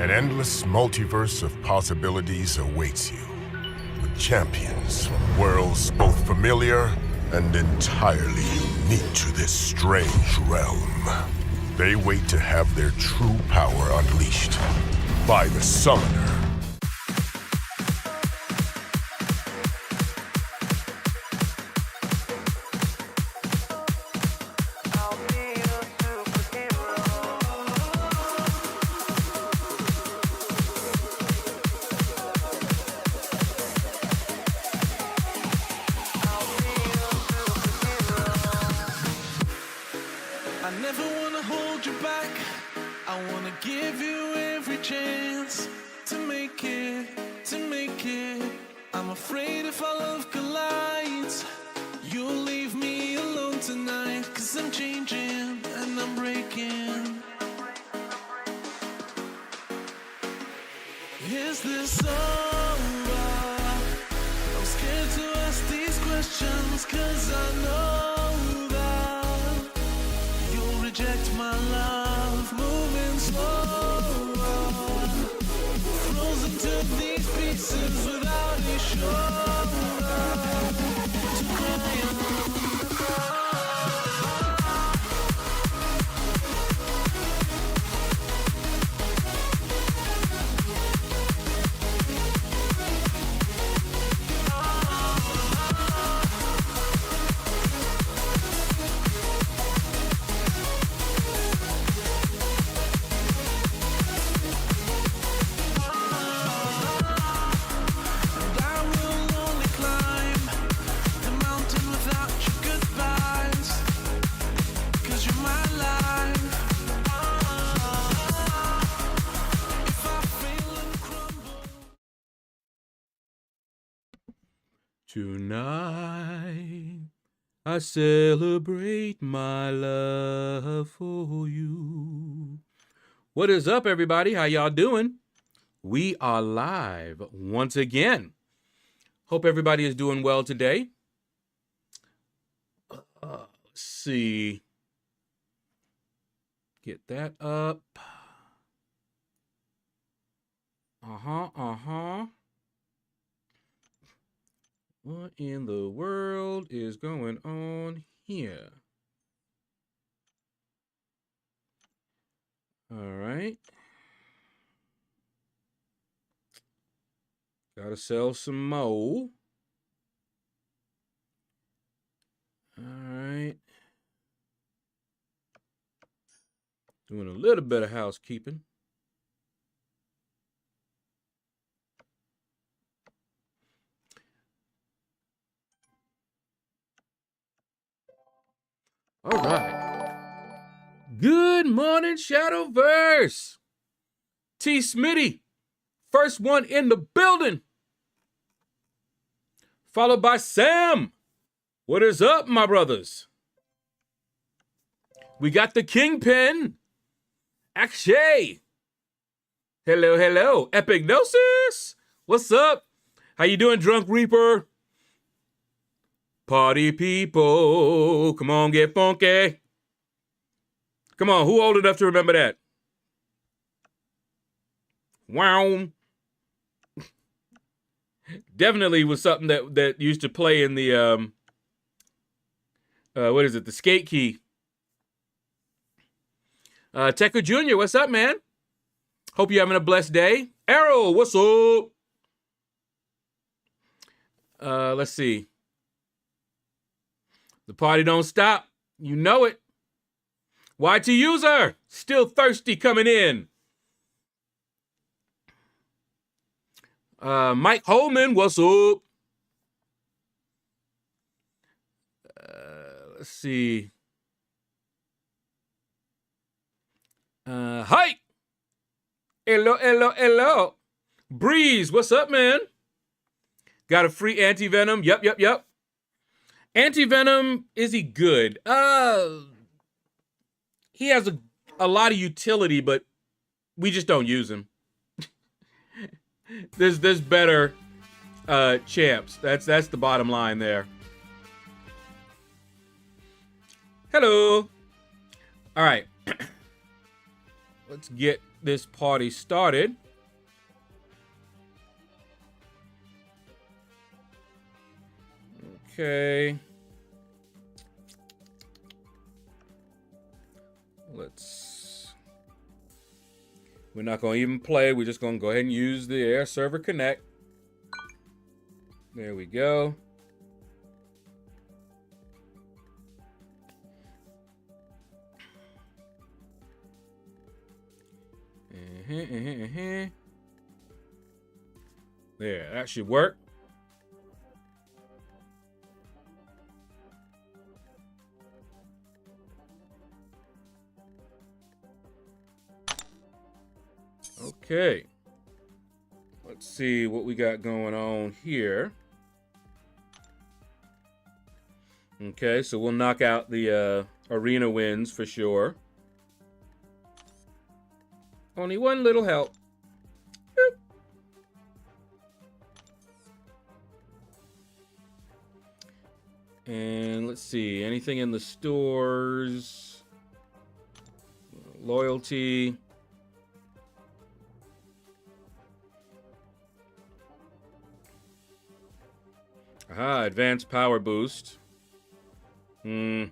An endless multiverse of possibilities awaits you, with champions from worlds both familiar and entirely unique to this strange realm. They wait to have their true power unleashed by the Summoner. Tonight, I celebrate my love for you. What is up, everybody? How y'all doing? We are live once again. Hope everybody is doing well today. Let's see. Get that up. What in the world is going on here? All right. Gotta sell some more. All right. Doing a little bit of housekeeping. All right. Good morning, Shadowverse. T. Smitty, first one in the building. Followed by Sam. What is up, my brothers? We got the Kingpin. Akshay. Hello, hello. Epignosis. What's up? How you doing, Drunk Reaper? Party people, come on, get funky. Come on, who old enough to remember that? Wow. Definitely was something that used to play in the, what is it, the skate key. Tekka Jr., what's up, man? Hope you're having a blessed day. Arrow, what's up? Let's see. The party don't stop. You know it. YT user, still thirsty coming in. Mike Holman, what's up? Let's see. Hi. Hello, hello, hello. Breeze, what's up, man? Got a free anti-venom. Yep. Anti-venom, is he good? He has a lot of utility, but we just don't use him. There's better champs. That's the bottom line there. Hello. All right. Let's get this party started. Okay. We're not going to even play. We're just going to go ahead and use the Air Server Connect. There we go. There, that should work. Okay. Let's see what we got going on here. Okay, so we'll knock out the arena wins for sure. Only one little help. Boop. And let's see, anything in the stores? Loyalty. Aha, advanced power boost. And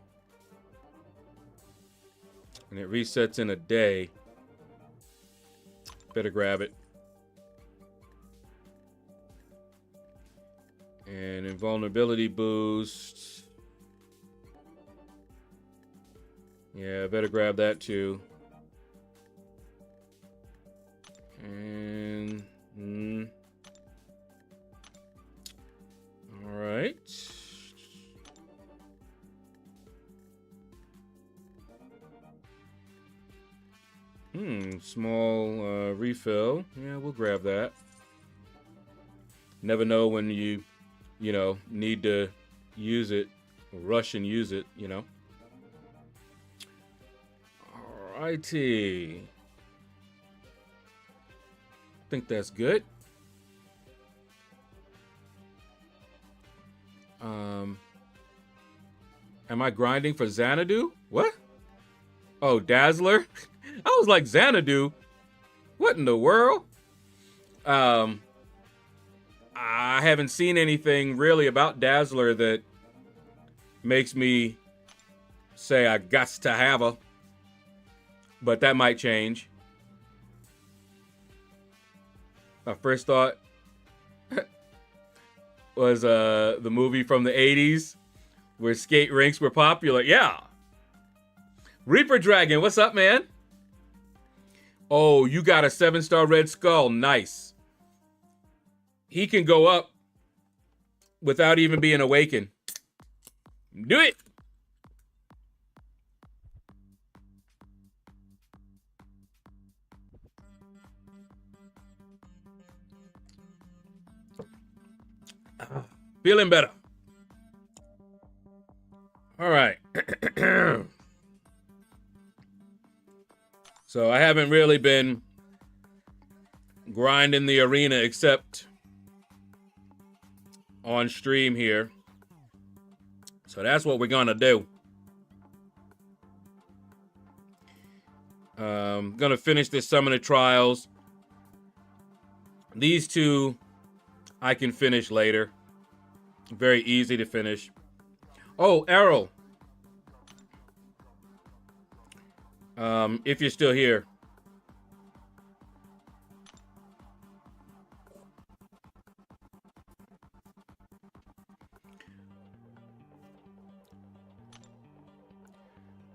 it resets in a day. Better grab it. And invulnerability boost. Yeah, better grab that too. And all right. Small refill. Yeah, we'll grab that. Never know when you know, need to use it, rush and use it, you know. Alrighty. Think that's good. Am I grinding for Xanadu? What? Oh, Dazzler? I was like, Xanadu? What in the world? I haven't seen anything really about Dazzler that makes me say I got to have her. But that might change. My first thought was the movie from the 80s where skate rinks were popular. Yeah. Reaper Dragon, what's up, man? Oh, you got a 7-star Red Skull. Nice. He can go up without even being awakened. Do it. Feeling better. All right. So I haven't really been grinding the arena except on stream here. So that's what we're gonna do. Gonna finish this Summoner Trials. These two I can finish later. Very easy to finish. Oh, Errol. If you're still here.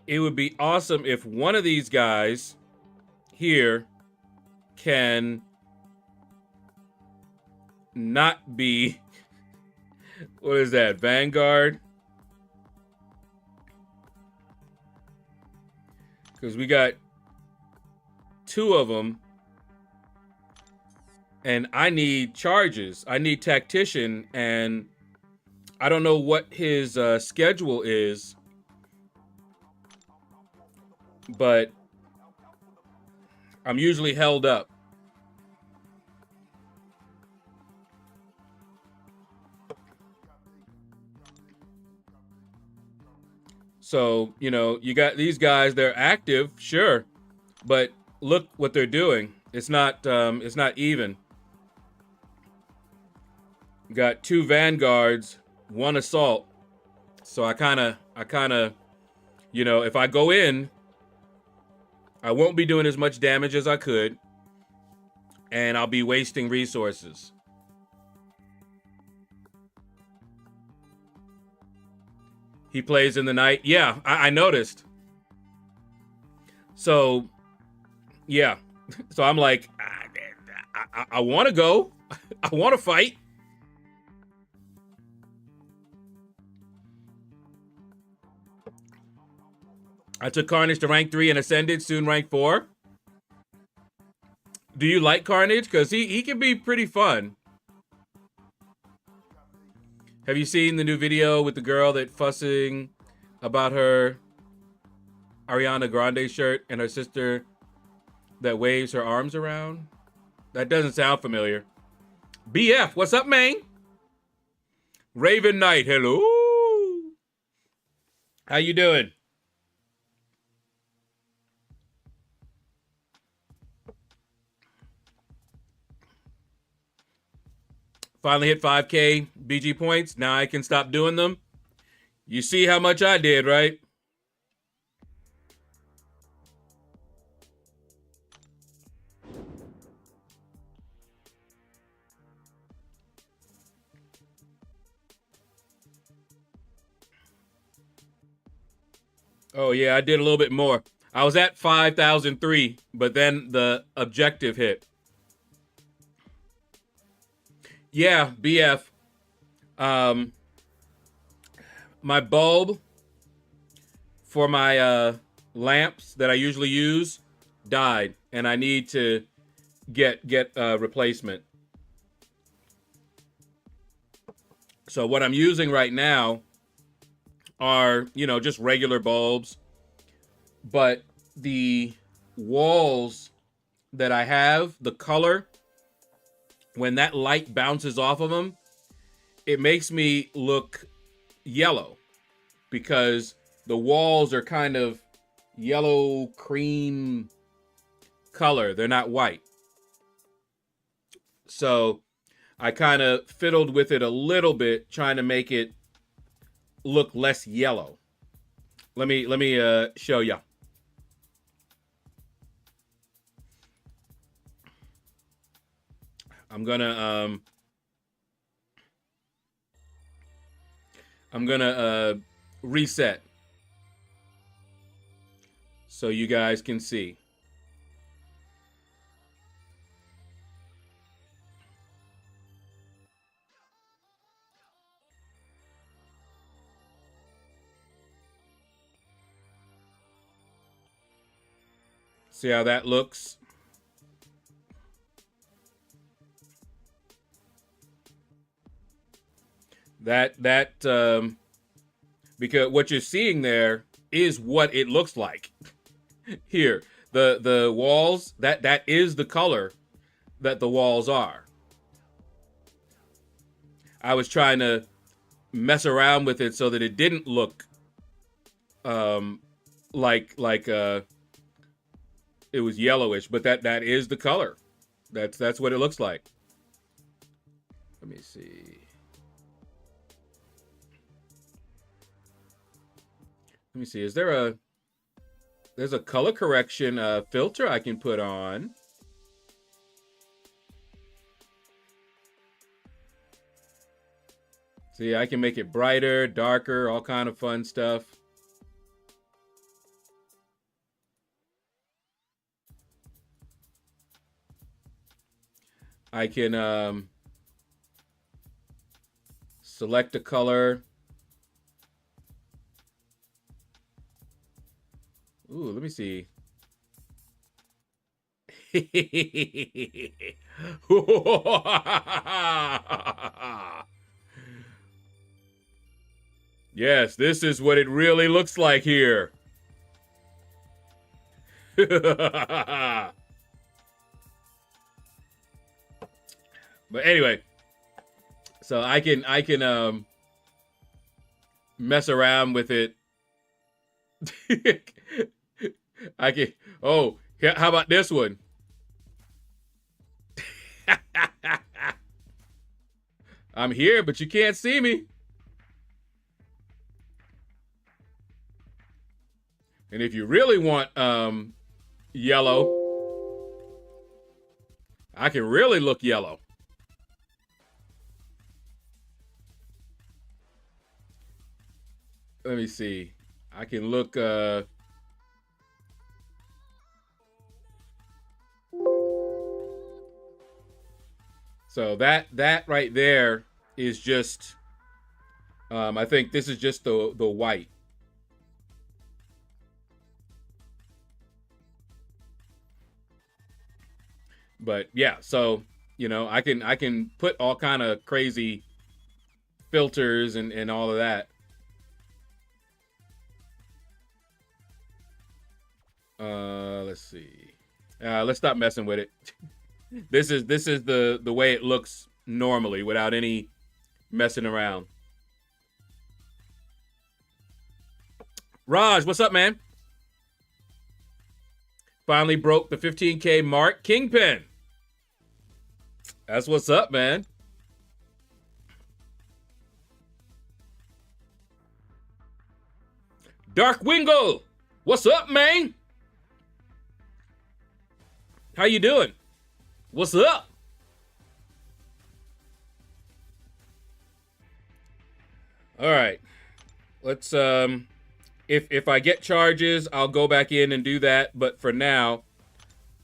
It would be awesome if one of these guys here can not be, what is that, Vanguard? Because we got two of them, and I need charges. I need Tactician, and I don't know what his schedule is, but I'm usually held up. So, you know, you got these guys, they're active, sure. But look what they're doing. It's not even. Got 2 Vanguards, 1 Assault. So I kind of, you know, if I go in, I won't be doing as much damage as I could, and I'll be wasting resources. He plays in the night. Yeah, I noticed. So, yeah. So I'm like, I want to go. I want to fight. I took Carnage to rank 3 and ascended, soon rank 4. Do you like Carnage? Because he can be pretty fun. Have you seen the new video with the girl that fussing about her Ariana Grande shirt and her sister that waves her arms around? That doesn't sound familiar. BF, what's up, man? Raven Knight, hello. How you doing? Finally hit 5K BG points. Now I can stop doing them. You see how much I did, right? Oh yeah, I did a little bit more. I was at 5,003, but then the objective hit. Yeah, BF. My bulb for my lamps that I usually use died, and I need to get a replacement. So what I'm using right now are, you know, just regular bulbs, but the walls that I have, the color, when that light bounces off of them, it makes me look yellow because the walls are kind of yellow cream color. They're not white. So I kind of fiddled with it a little bit, trying to make it look less yellow. Let me show you. I'm gonna reset so you guys can see. See how that looks? Because what you're seeing there is what it looks like. Here, the walls, that is the color that the walls are. I was trying to mess around with it so that it didn't look like it was yellowish, but that is the color. That's what it looks like. Let me see. Let me see. Is there there's a color correction filter I can put on. See, I can make it brighter, darker, all kind of fun stuff. I can select a color. Ooh, let me see. Yes, this is what it really looks like here. But anyway, so I can mess around with it. I can. Oh, Yeah, how about this one? I'm here, but you can't see me. And if you really want yellow, I can really look yellow. Let me see. I can look so that right there is just I think this is just the white. But yeah, so you know, I can put all kind of crazy filters and all of that. Let's see. Let's stop messing with it. This is the way it looks normally without any messing around. Raj, what's up, man? Finally broke the 15K mark. Kingpin. That's what's up, man. Dark Wingle. What's up, man? How you doing? What's up? All right. Let's if I get charges, I'll go back in and do that, but for now,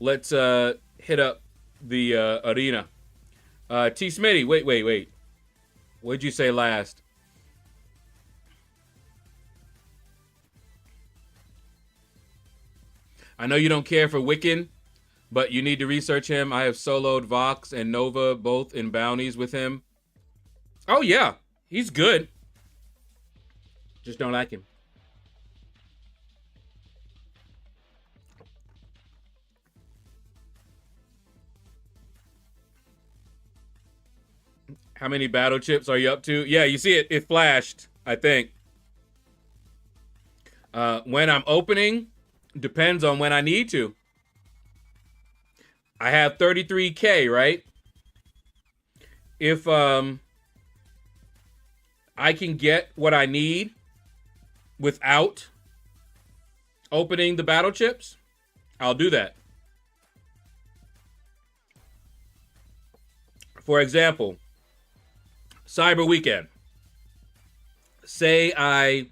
let's hit up the arena. T Smitty, wait. What'd you say last? I know you don't care for Wiccan, but you need to research him. I have soloed Vox and Nova both in bounties with him. Oh, yeah. He's good. Just don't like him. How many battle chips are you up to? Yeah, you see it. It flashed, I think. When I'm opening, depends on when I need to. I have 33K, right? If I can get what I need without opening the battle chips, I'll do that. For example, Cyber Weekend. Say I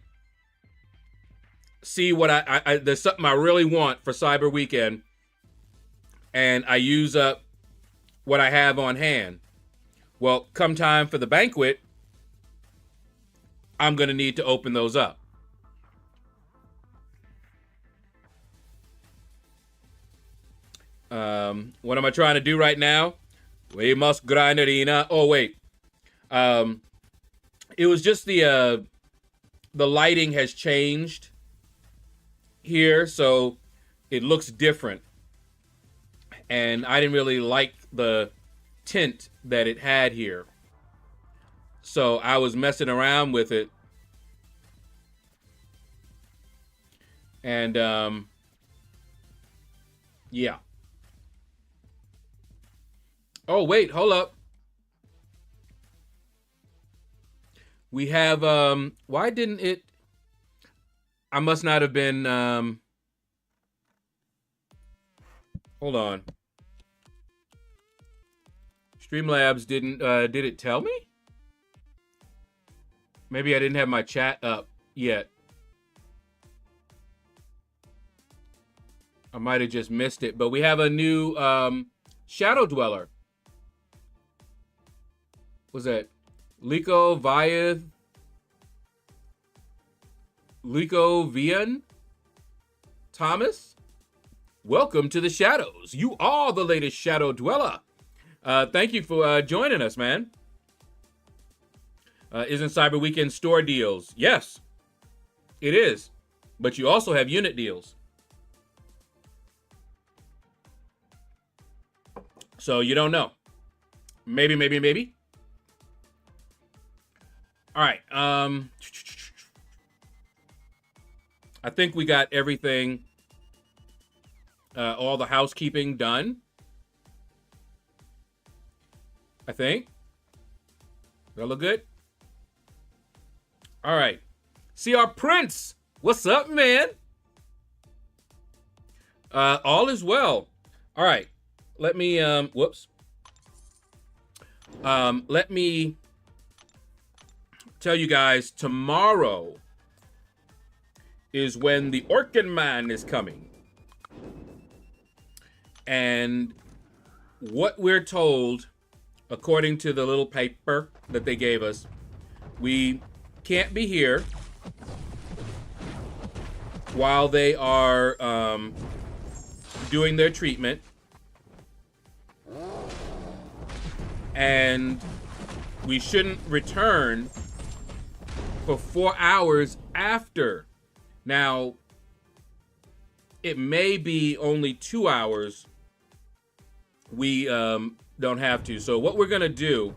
see what I there's something I really want for Cyber Weekend, and I use up what I have on hand. Well, come time for the banquet, I'm going to need to open those up. What am I trying to do right now? We must grind arena. Oh, wait. It was just the lighting has changed here, so it looks different. And I didn't really like the tint that it had here. So I was messing around with it. And, yeah. Oh, wait, hold up. We have, why didn't it, I must not have been, hold on. Streamlabs didn't, did it tell me? Maybe I didn't have my chat up yet. I might have just missed it, but we have a new, Shadow Dweller. Was that Liko Vian Thomas? Welcome to the Shadows. You are the latest Shadow Dweller. Thank you for joining us, man. Isn't Cyber Weekend store deals? Yes, it is. But you also have unit deals. So you don't know. Maybe. All right. I think we got everything all the housekeeping done. I think. That look good? All right. See our Prince. What's up, man? All is well. All right. Let me, whoops. Let me tell you guys, tomorrow is when the Orkin Man is coming. And what we're told, according to the little paper that they gave us, we can't be here while they are doing their treatment. And we shouldn't return for 4 hours after. Now, it may be only 2 hours. We don't have to. So what we're going to do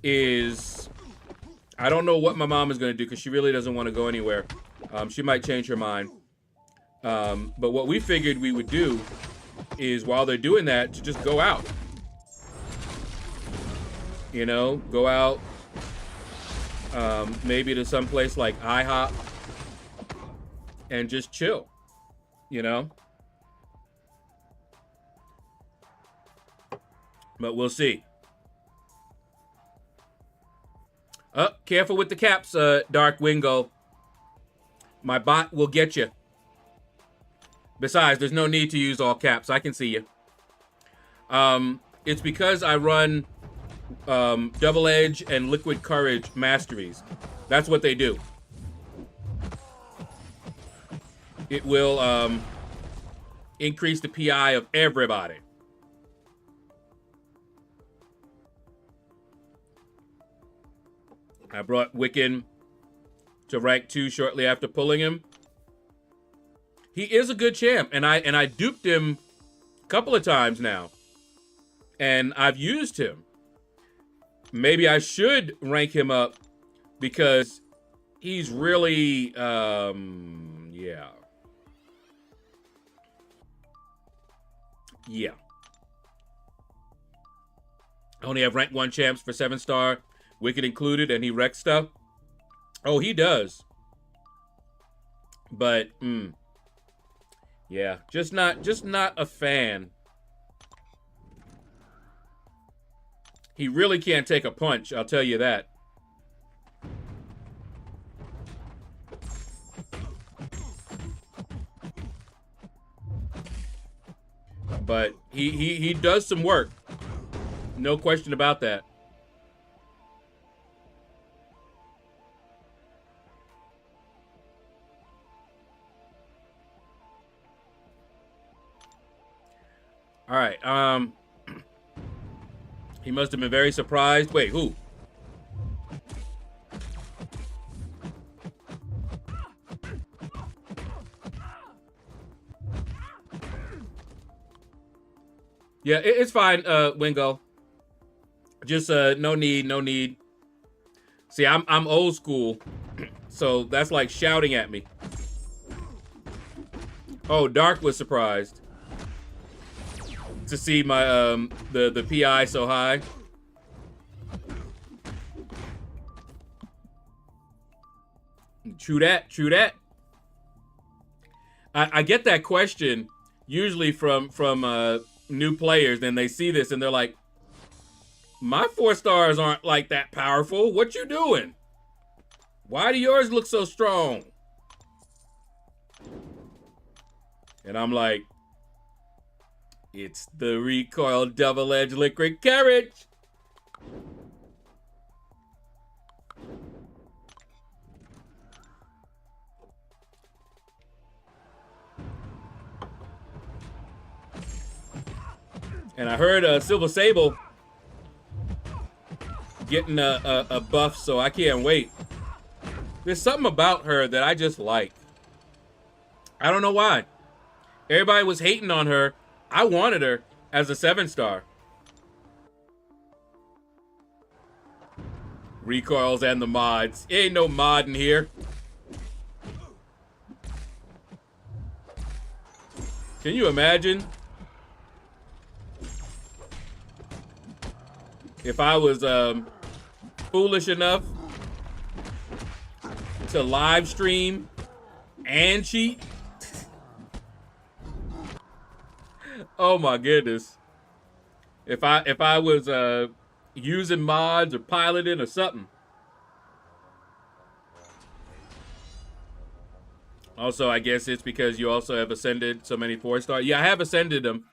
is, I don't know what my mom is going to do because she really doesn't want to go anywhere. She might change her mind. But what we figured we would do is, while they're doing that, to just go out. You know, go out, maybe to some place like IHOP and just chill, you know? But we'll see. Oh, careful with the caps, Dark Wingo. My bot will get you. Besides, there's no need to use all caps. I can see you. It's because I run Double Edge and Liquid Courage masteries. That's what they do. It will increase the PI of everybody. I brought Wiccan to rank 2 shortly after pulling him. He is a good champ, and I duped him a couple of times now. And I've used him. Maybe I should rank him up because he's really, yeah. Yeah. I only have rank 1 champs for 7-star, Wicked included, and he wrecks stuff. Oh, he does. But, yeah, just not a fan. He really can't take a punch, I'll tell you that. But he does some work. No question about that. All right, he must have been very surprised. Wait, who? Yeah, it's fine, Wingo. Just no need. See, I'm old school, so that's like shouting at me. Oh, Dark was surprised to see my the PI so high. True that. I get that question usually from new players, and they see this and they're like, my 4 stars aren't like that powerful. What you doing? Why do yours look so strong? And I'm like, it's the recoil double-edged liquid courage. And I heard Silver Sable getting a buff, so I can't wait. There's something about her that I just like. I don't know why. Everybody was hating on her. I wanted her as a 7-star. Recoils and the mods. Ain't no mod in here. Can you imagine if I was foolish enough to live stream and cheat? Oh my goodness. If I was using mods or piloting or something. Also, I guess it's because you also have ascended so many 4-star. Yeah, I have ascended them.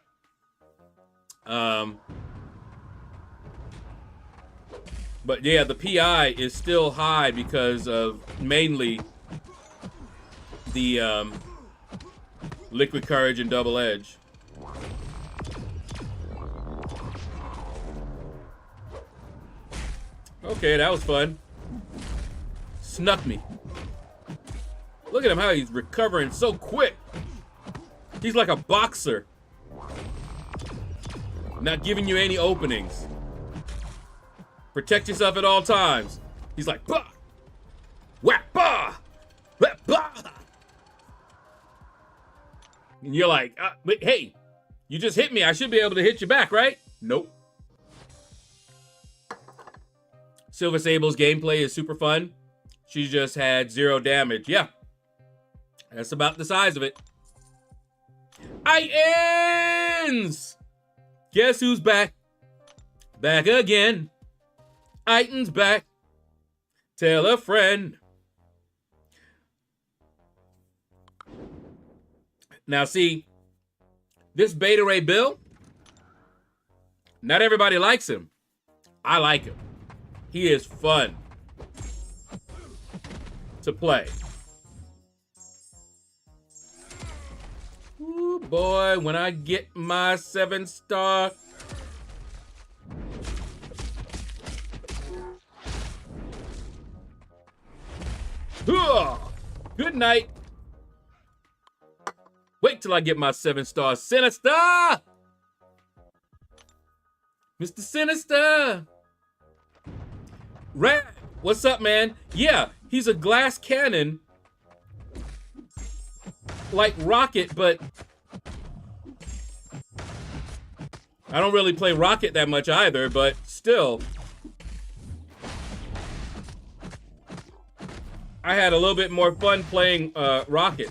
But yeah, the PI is still high because of mainly the Liquid Courage and Double Edge. Okay, that was fun. Snuck me. Look at him, how he's recovering so quick. He's like a boxer. Not giving you any openings. Protect yourself at all times. He's like, bah! Whack, bah! Whack, bah! And you're like, but hey, you just hit me. I should be able to hit you back, right? Nope. Silver Sable's gameplay is super fun. She just had 0 damage. Yeah. That's about the size of it. Itins! Guess who's back? Back again. Itins back. Tell a friend. Now see, this Beta Ray Bill, not everybody likes him. I like him. He is fun to play. Ooh, boy, when I get my 7-star. Good night. Wait till I get my 7-star Sinister. Mr. Sinister. Rat, what's up, man? Yeah, he's a glass cannon. Like Rocket, but I don't really play Rocket that much either, but still. I had a little bit more fun playing Rocket.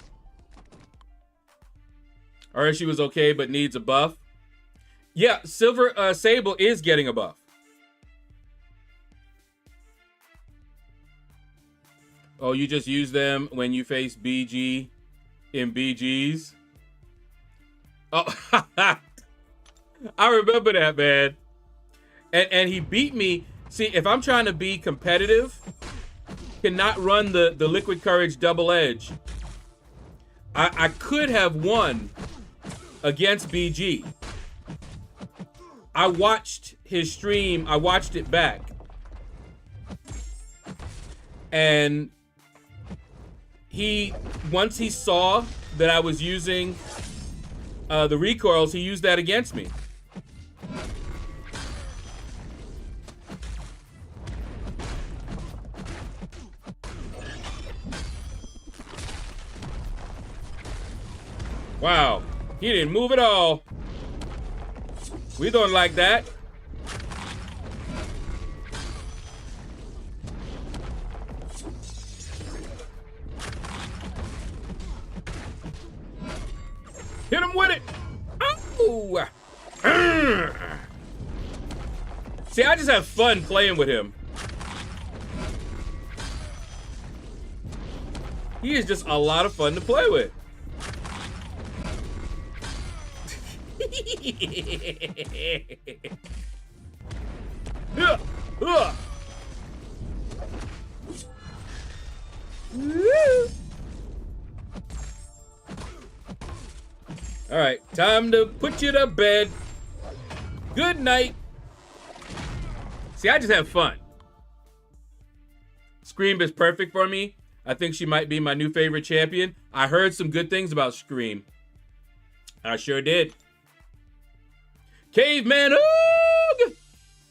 Or she was okay, but needs a buff. Yeah, Silver Sable is getting a buff. Oh, you just use them when you face BG in BGs? Oh, I remember that, man. And he beat me. See, if I'm trying to be competitive, cannot run the Liquid Courage Double Edge. I could have won against BG. I watched his stream. I watched it back. And once he saw that I was using the recoils, he used that against me. Wow, he didn't move at all. We don't like that. Hit him with it. Oh. See, I just have fun playing with him. He is just a lot of fun to play with. All right, time to put you to bed. Good night. See, I just have fun. Scream is perfect for me. I think she might be my new favorite champion. I heard some good things about Scream. I sure did. Caveman Oog!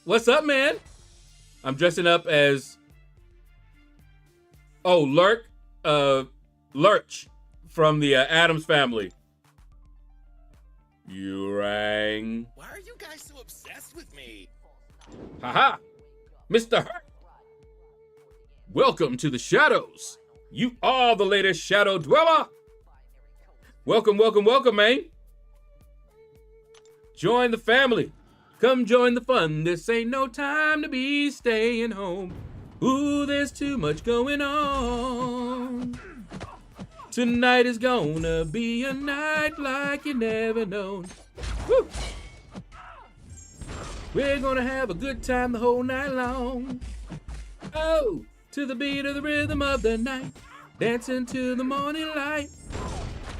What's up, man? I'm dressing up as Lurch from the Addams Family. You rang. Why are you guys so obsessed with me? Haha! Mr. Hurt! Welcome to the shadows. You are the latest shadow dweller. Welcome, welcome, welcome, man. Join the family. Come join the fun. This ain't no time to be staying home. Ooh, there's too much going on. Tonight is gonna be a night like you never known. Woo! We're gonna have a good time the whole night long. Oh, to the beat of the rhythm of the night, dancing to the morning light.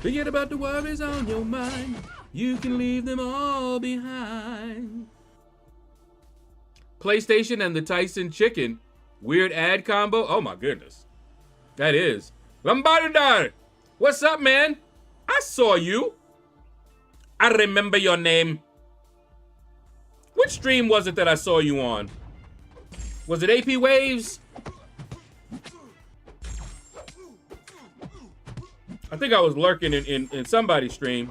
Forget about the worries on your mind. You can leave them all behind. PlayStation and the Tyson Chicken. Weird ad combo. Oh my goodness. That is. Lombardi! What's up, man? I saw you. I remember your name. Which stream was it that I saw you on? Was it AP Waves? I think I was lurking in somebody's stream.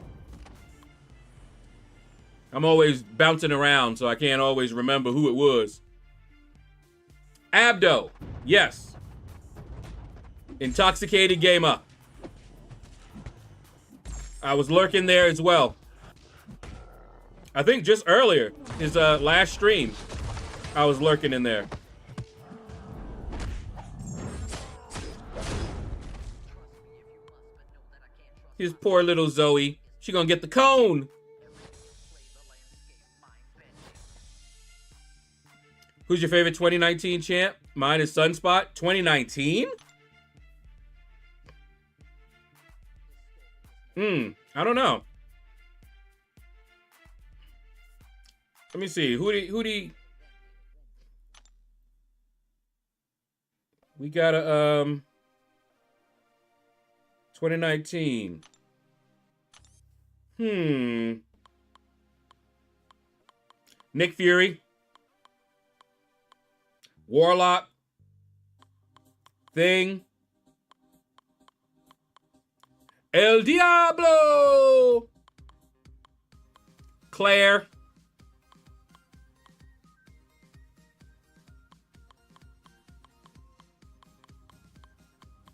I'm always bouncing around, so I can't always remember who it was. Abdo. Yes. Intoxicated Gamer. I was lurking there as well. I think just earlier, his last stream, I was lurking in there. His poor little Zoe. She gonna get the cone. Who's your favorite 2019 champ? Mine is Sunspot. 2019? I don't know. Let me see. Who do we got a 2019. Nick Fury. Warlock. Thing. El Diablo. Claire.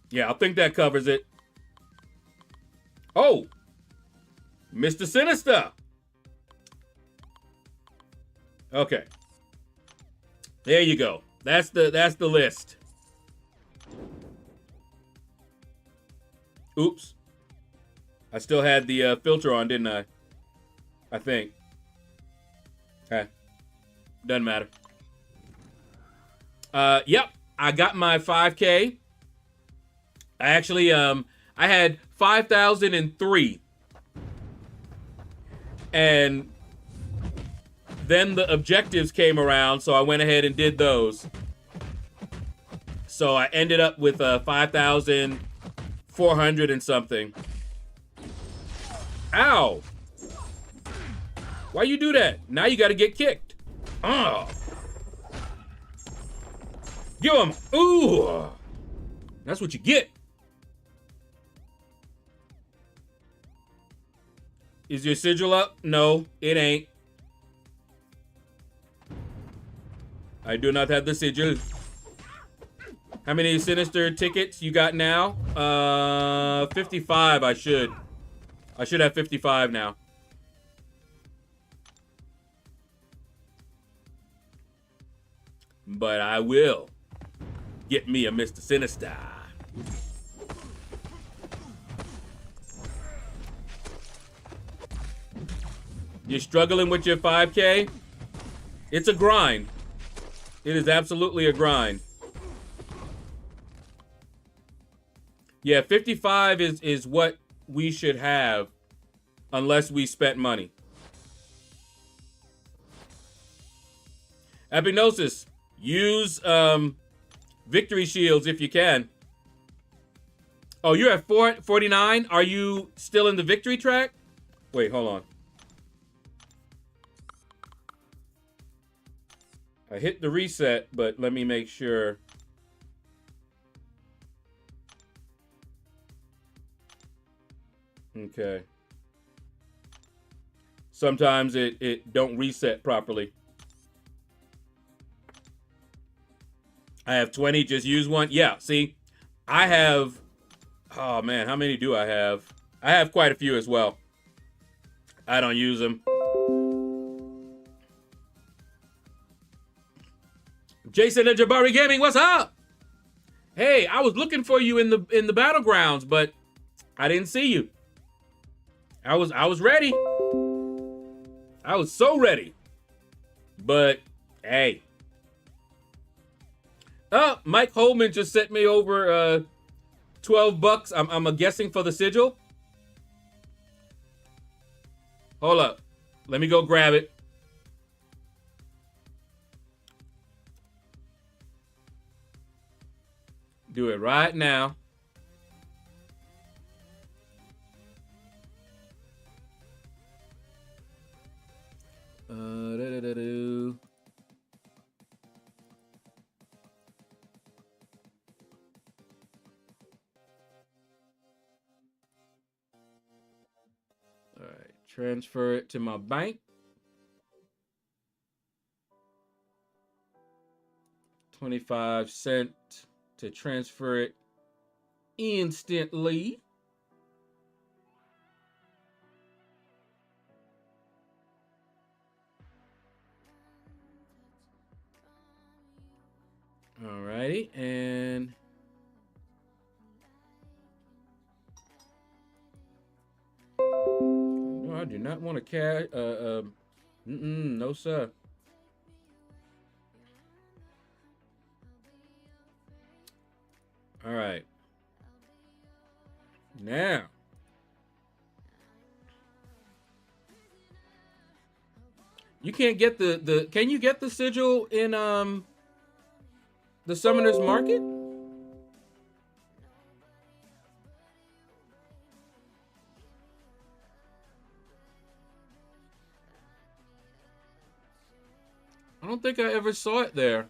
Yeah, I think that covers it. Oh, Mr. Sinister. Okay. There you go. That's the list. Oops. I still had the filter on, didn't I? I think. Okay. Doesn't matter. Yep. I got my 5K. I actually, I had 5,003. And then the objectives came around, so I went ahead and did those. So I ended up with 5,400 and something. Ow! Why you do that? Now you gotta get kicked. Oh. Give him. Ooh. That's what you get. Is your sigil up? No, it ain't. I do not have the sigil. How many Sinister tickets you got now? 55, I should. I should have 55 now. But I will get me a Mr. Sinister. You're struggling with your 5K? It's a grind. It is absolutely a grind. Yeah, 55 is what we should have unless we spent money. Epignosis, use victory shields if you can. Oh, you're at 49? Are you still in the victory track? Wait, hold on. I hit the reset, but let me make sure. Okay. sometimes it don't reset properly. I have 20, just use one. Yeah, see, I have, oh man, how many do I have? I have quite a few as well. I don't use them. Jason and Jabari Gaming, what's up? Hey, I was looking for you in the battlegrounds, but I didn't see you. I was ready. I was so ready. But hey. Oh, Mike Holman just sent me over $12. I'm guessing for the sigil. Hold up. Let me go grab it. Do it right now. Da-da-da-do. All right, transfer it to my bank. 25 cents to transfer it instantly. Alrighty, and no, I do not want to cash. No, sir. All right. Now, you can't get the. Can you get the sigil in the Summoner's Market? I don't think I ever saw it there.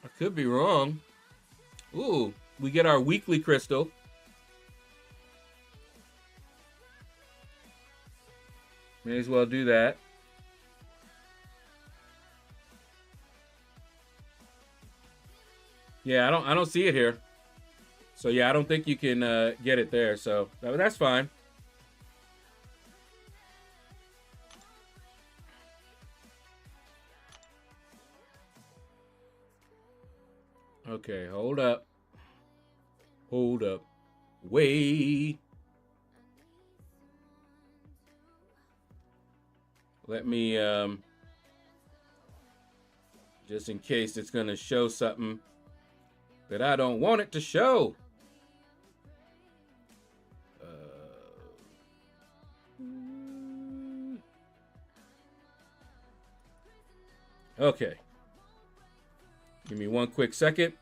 I could be wrong. Ooh, we get our weekly crystal. May as well do that. Yeah, I don't see it here. So yeah, I don't think you can get it there. So that's fine. Okay, hold up. Hold up. Wait. Let me just in case it's gonna show something that I don't want it to show. Okay. Give me one quick second.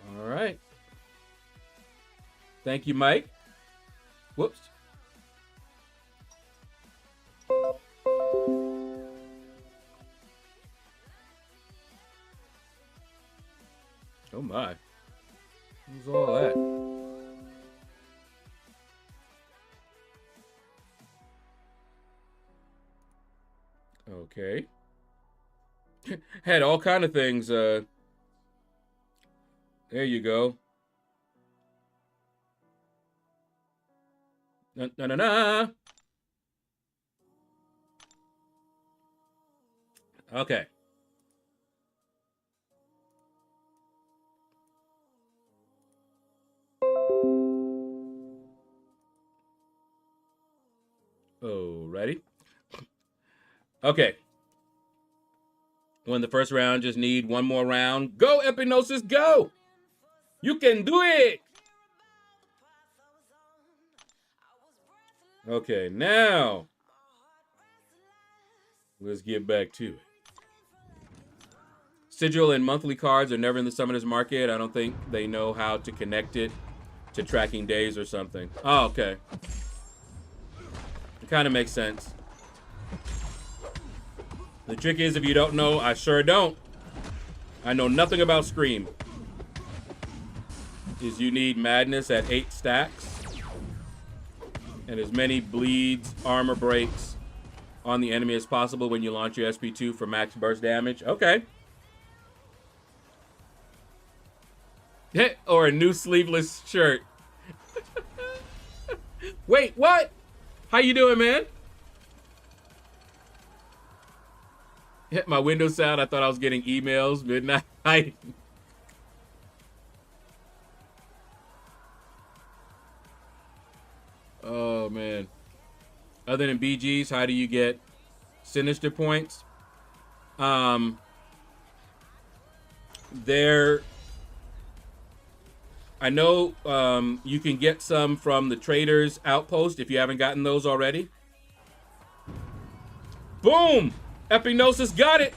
All right. Thank you, Mike. Whoops. Oh my. What's all that? Okay. Had all kind of things. There you go. Na. Okay. Oh, ready? Okay. Won the first round, just need one more round. Go, Epinosis, go! You can do it! Okay, now Let's get back to it. Sigil and monthly cards are never in the Summoner's Market. I don't think they know how to connect it to tracking days or something. Oh, okay. It kind of makes sense. The trick is, if you don't know, I sure don't. I know nothing about Scream. Is you need Madness at 8 stacks. And as many bleeds, armor breaks on the enemy as possible when you launch your SP2 for max burst damage. Okay. Or a new sleeveless shirt. Wait, what? How you doing, man? Hit my window sound. I thought I was getting emails midnight. Oh, man. Other than BGs, how do you get Sinister points? I know you can get some from the Traders Outpost if you haven't gotten those already. Boom! Epignosis got it!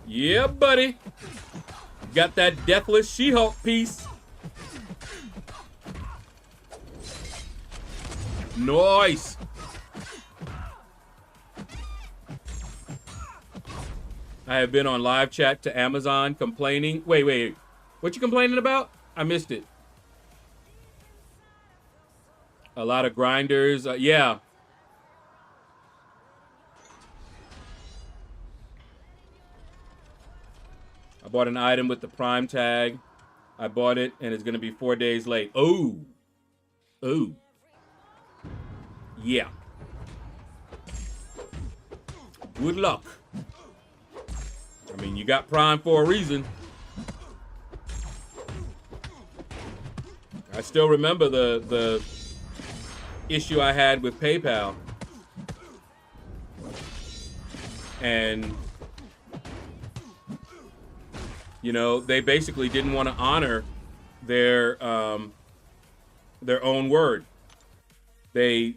Yeah, buddy. Got that Deathless She-Hulk piece. Nice! I have been on live chat to Amazon complaining. Wait. What you complaining about? I missed it. A lot of grinders. Yeah. I bought an item with the Prime tag. I bought it, and it's going to be 4 days late. Oh. Yeah. Good luck. I mean, you got Prime for a reason. I still remember the issue I had with PayPal. And, you know, they basically didn't want to honor their own word. They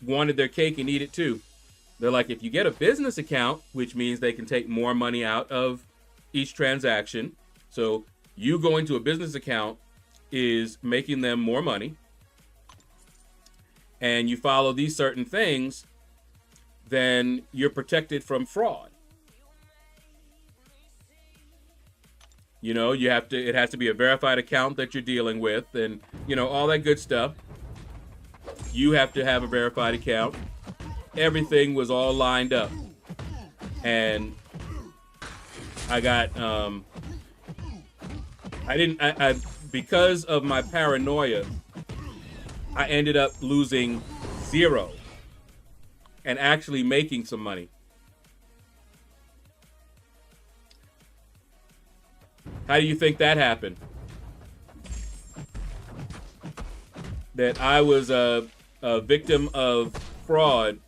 wanted their cake and eat it too. They're like, if you get a business account, which means they can take more money out of each transaction. So you going to a business account is making them more money. And you follow these certain things, then you're protected from fraud. You know, it has to be a verified account that you're dealing with, and, you know, all that good stuff. You have to have a verified account. Everything was all lined up. And I got, because of my paranoia, I ended up losing 0 and actually making some money. How do you think that happened? That I was a victim of fraud,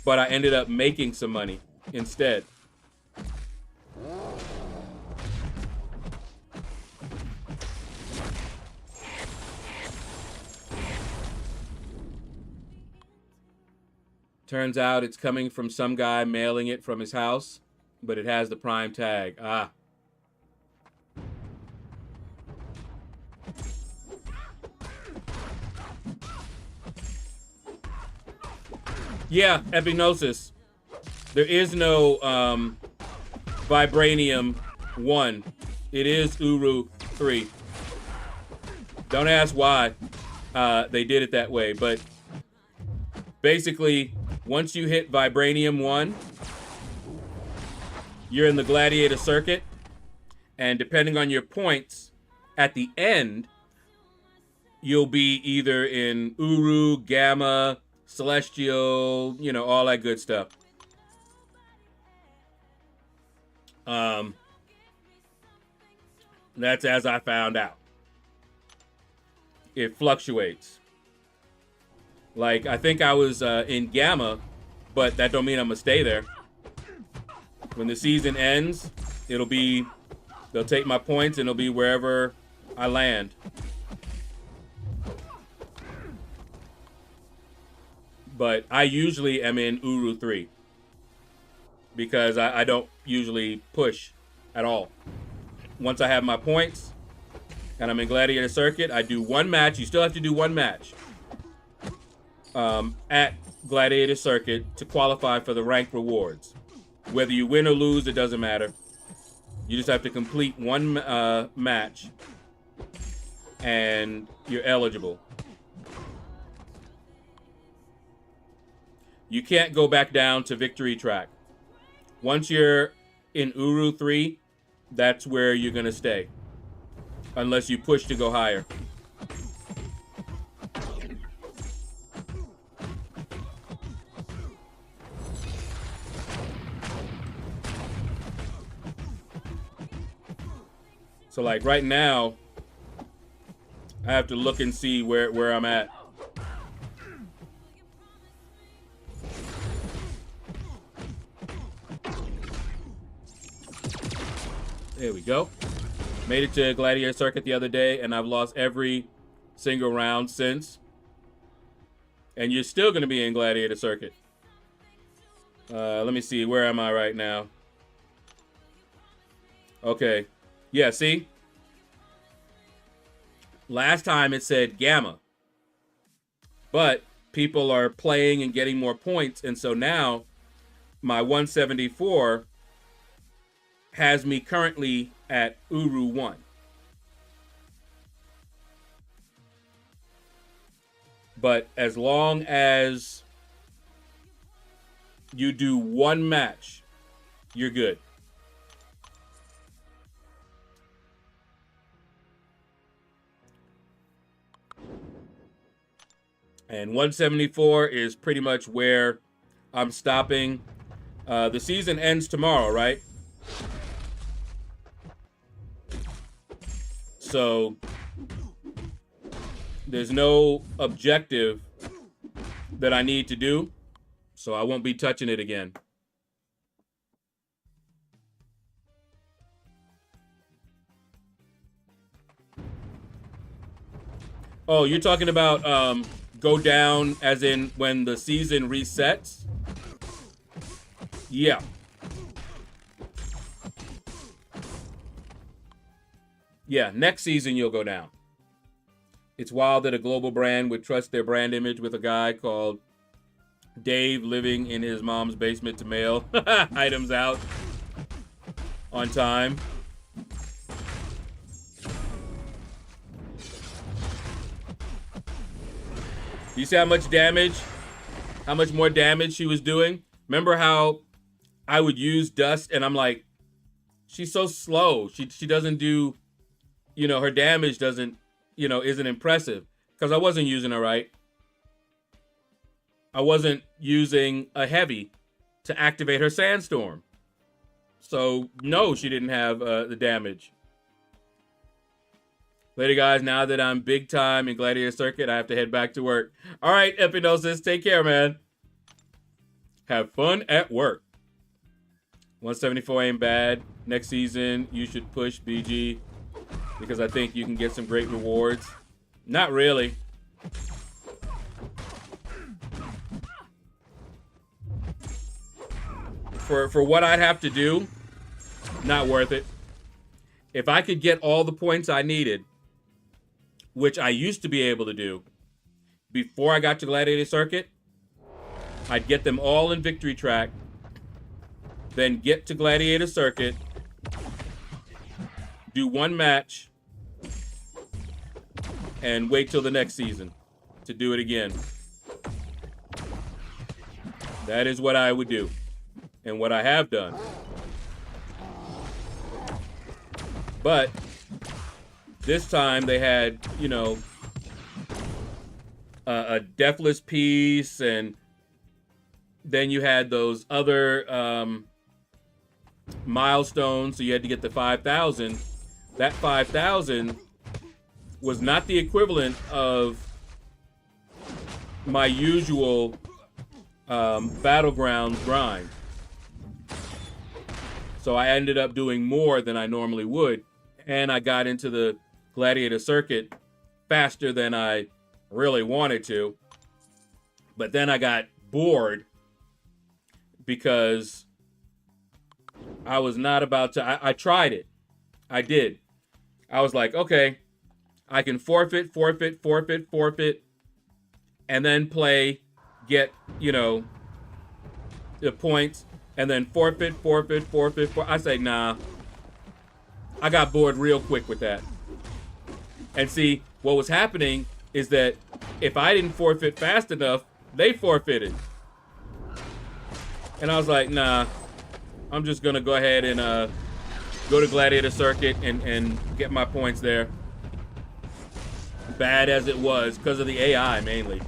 but I ended up making some money instead. Turns out it's coming from some guy mailing it from his house, but it has the Prime tag. Ah. Yeah, Epignosis. There is no Vibranium 1. It is Uru 3. Don't ask why they did it that way, but basically, once you hit Vibranium 1, you're in the Gladiator circuit, and depending on your points, at the end, you'll be either in Uru, Gamma, Celestial, you know, all that good stuff. That's as I found out. It fluctuates. Like, I think I was in Gamma, but that don't mean I'm gonna stay there. When the season ends, they'll take my points and it'll be wherever I land. But I usually am in Uru 3 because I don't usually push at all. Once I have my points and I'm in Gladiator Circuit, I do one match. You still have to do one match at Gladiator Circuit to qualify for the rank rewards. Whether you win or lose, it doesn't matter. You just have to complete one match and you're eligible. You can't go back down to Victory Track. Once you're in Uru 3, that's where you're going to stay. Unless you push to go higher. So like right now, I have to look and see where I'm at. There we go. Made it to Gladiator Circuit the other day, and I've lost every single round since. And you're still going to be in Gladiator Circuit. Let me see. Where am I right now? Okay. Yeah, see? Last time it said Gamma. But people are playing and getting more points, and so now my 174 has me currently at Uru 1. But as long as you do one match, you're good. And 174 is pretty much where I'm stopping. The season ends tomorrow, right? So there's no objective that I need to do, so I won't be touching it again. Oh, you're talking about go down as in when the season resets? Yeah. Yeah, next season you'll go down. It's wild that a global brand would trust their brand image with a guy called Dave living in his mom's basement to mail items out on time. You see how much damage, how much more damage she was doing? Remember how I would use Dust and I'm like, she's so slow. She doesn't do, you know, her damage doesn't, you know, isn't impressive because I wasn't using her right. I wasn't using a heavy to activate her sandstorm. So no, she didn't have the damage. Later, guys, now that I'm big time in Gladiator Circuit, I have to head back to work. All right, Epinosis, take care, man. Have fun at work. 174 ain't bad. Next season, you should push BG because I think you can get some great rewards. Not really. For what I'd have to do, not worth it. If I could get all the points I needed, which I used to be able to do before I got to Gladiator Circuit, I'd get them all in Victory Track, then get to Gladiator Circuit, do one match, and wait till the next season to do it again. That is what I would do and what I have done. But this time they had, you know, a deathless piece, and then you had those other milestones, so you had to get the 5,000. That 5,000 was not the equivalent of my usual Battlegrounds grind. So I ended up doing more than I normally would, and I got into the Gladiator Circuit faster than I really wanted to. But then I got bored because I was not about to. I tried it. I did. I was like, okay, I can forfeit, and then play, get, you know, the points, and then forfeit. I say, nah. I got bored real quick with that. And see, what was happening is that if I didn't forfeit fast enough, they forfeited. And I was like, nah, I'm just gonna go ahead and go to Gladiator Circuit and get my points there. Bad as it was, because of the AI mainly.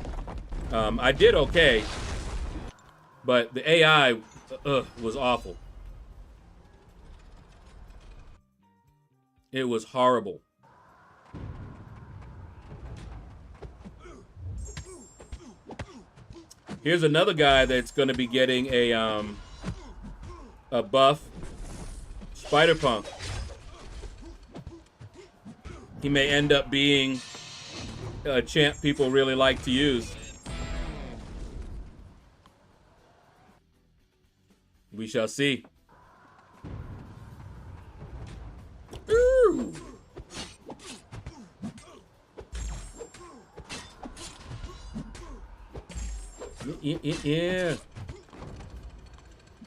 I did okay, but the AI was awful. It was horrible. Here's another guy that's going to be getting a buff. Spider-Punk. He may end up being a champ people really like to use. We shall see. Ooh. Yeah.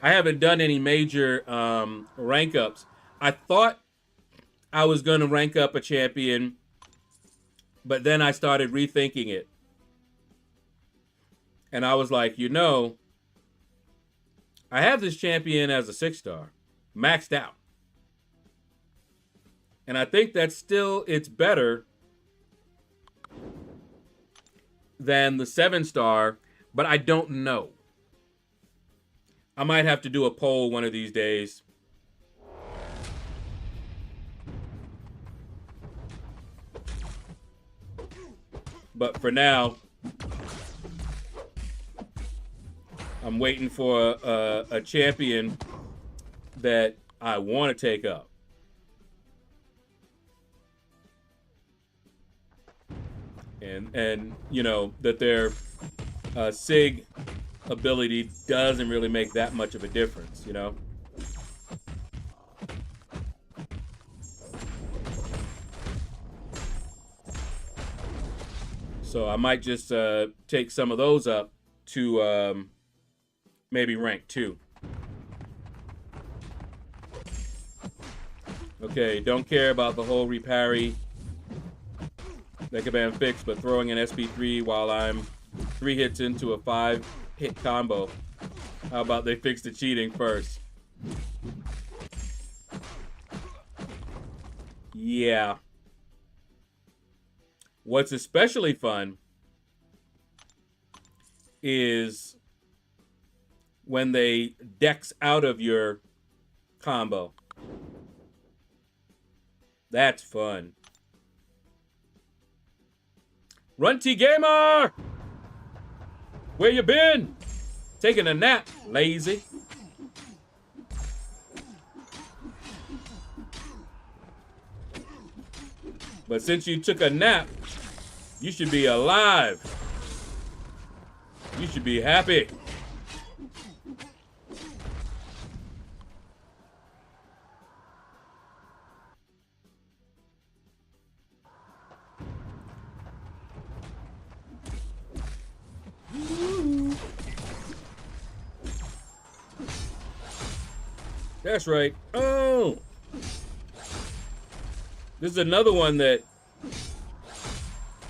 I haven't done any major rank ups. I thought I was going to rank up a champion, but then I started rethinking it. And I was like, you know, I have this champion as a 6-star, maxed out. And I think that still, it's better than the 7-star, but I don't know. I might have to do a poll one of these days. But for now, I'm waiting for a champion that I want to take up. And you know, that their SIG ability doesn't really make that much of a difference, you know? So I might just take some of those up to maybe rank 2. Okay, don't care about the whole reparry. That could be fixed, but throwing an SP3 while I'm 3 hits into a 5-hit combo. How about they fix the cheating first? Yeah. What's especially fun is when they dex out of your combo. That's fun. Runty Gamer! Where you been? Taking a nap, lazy. But since you took a nap, you should be alive. You should be happy. That's right. Oh! This is another one that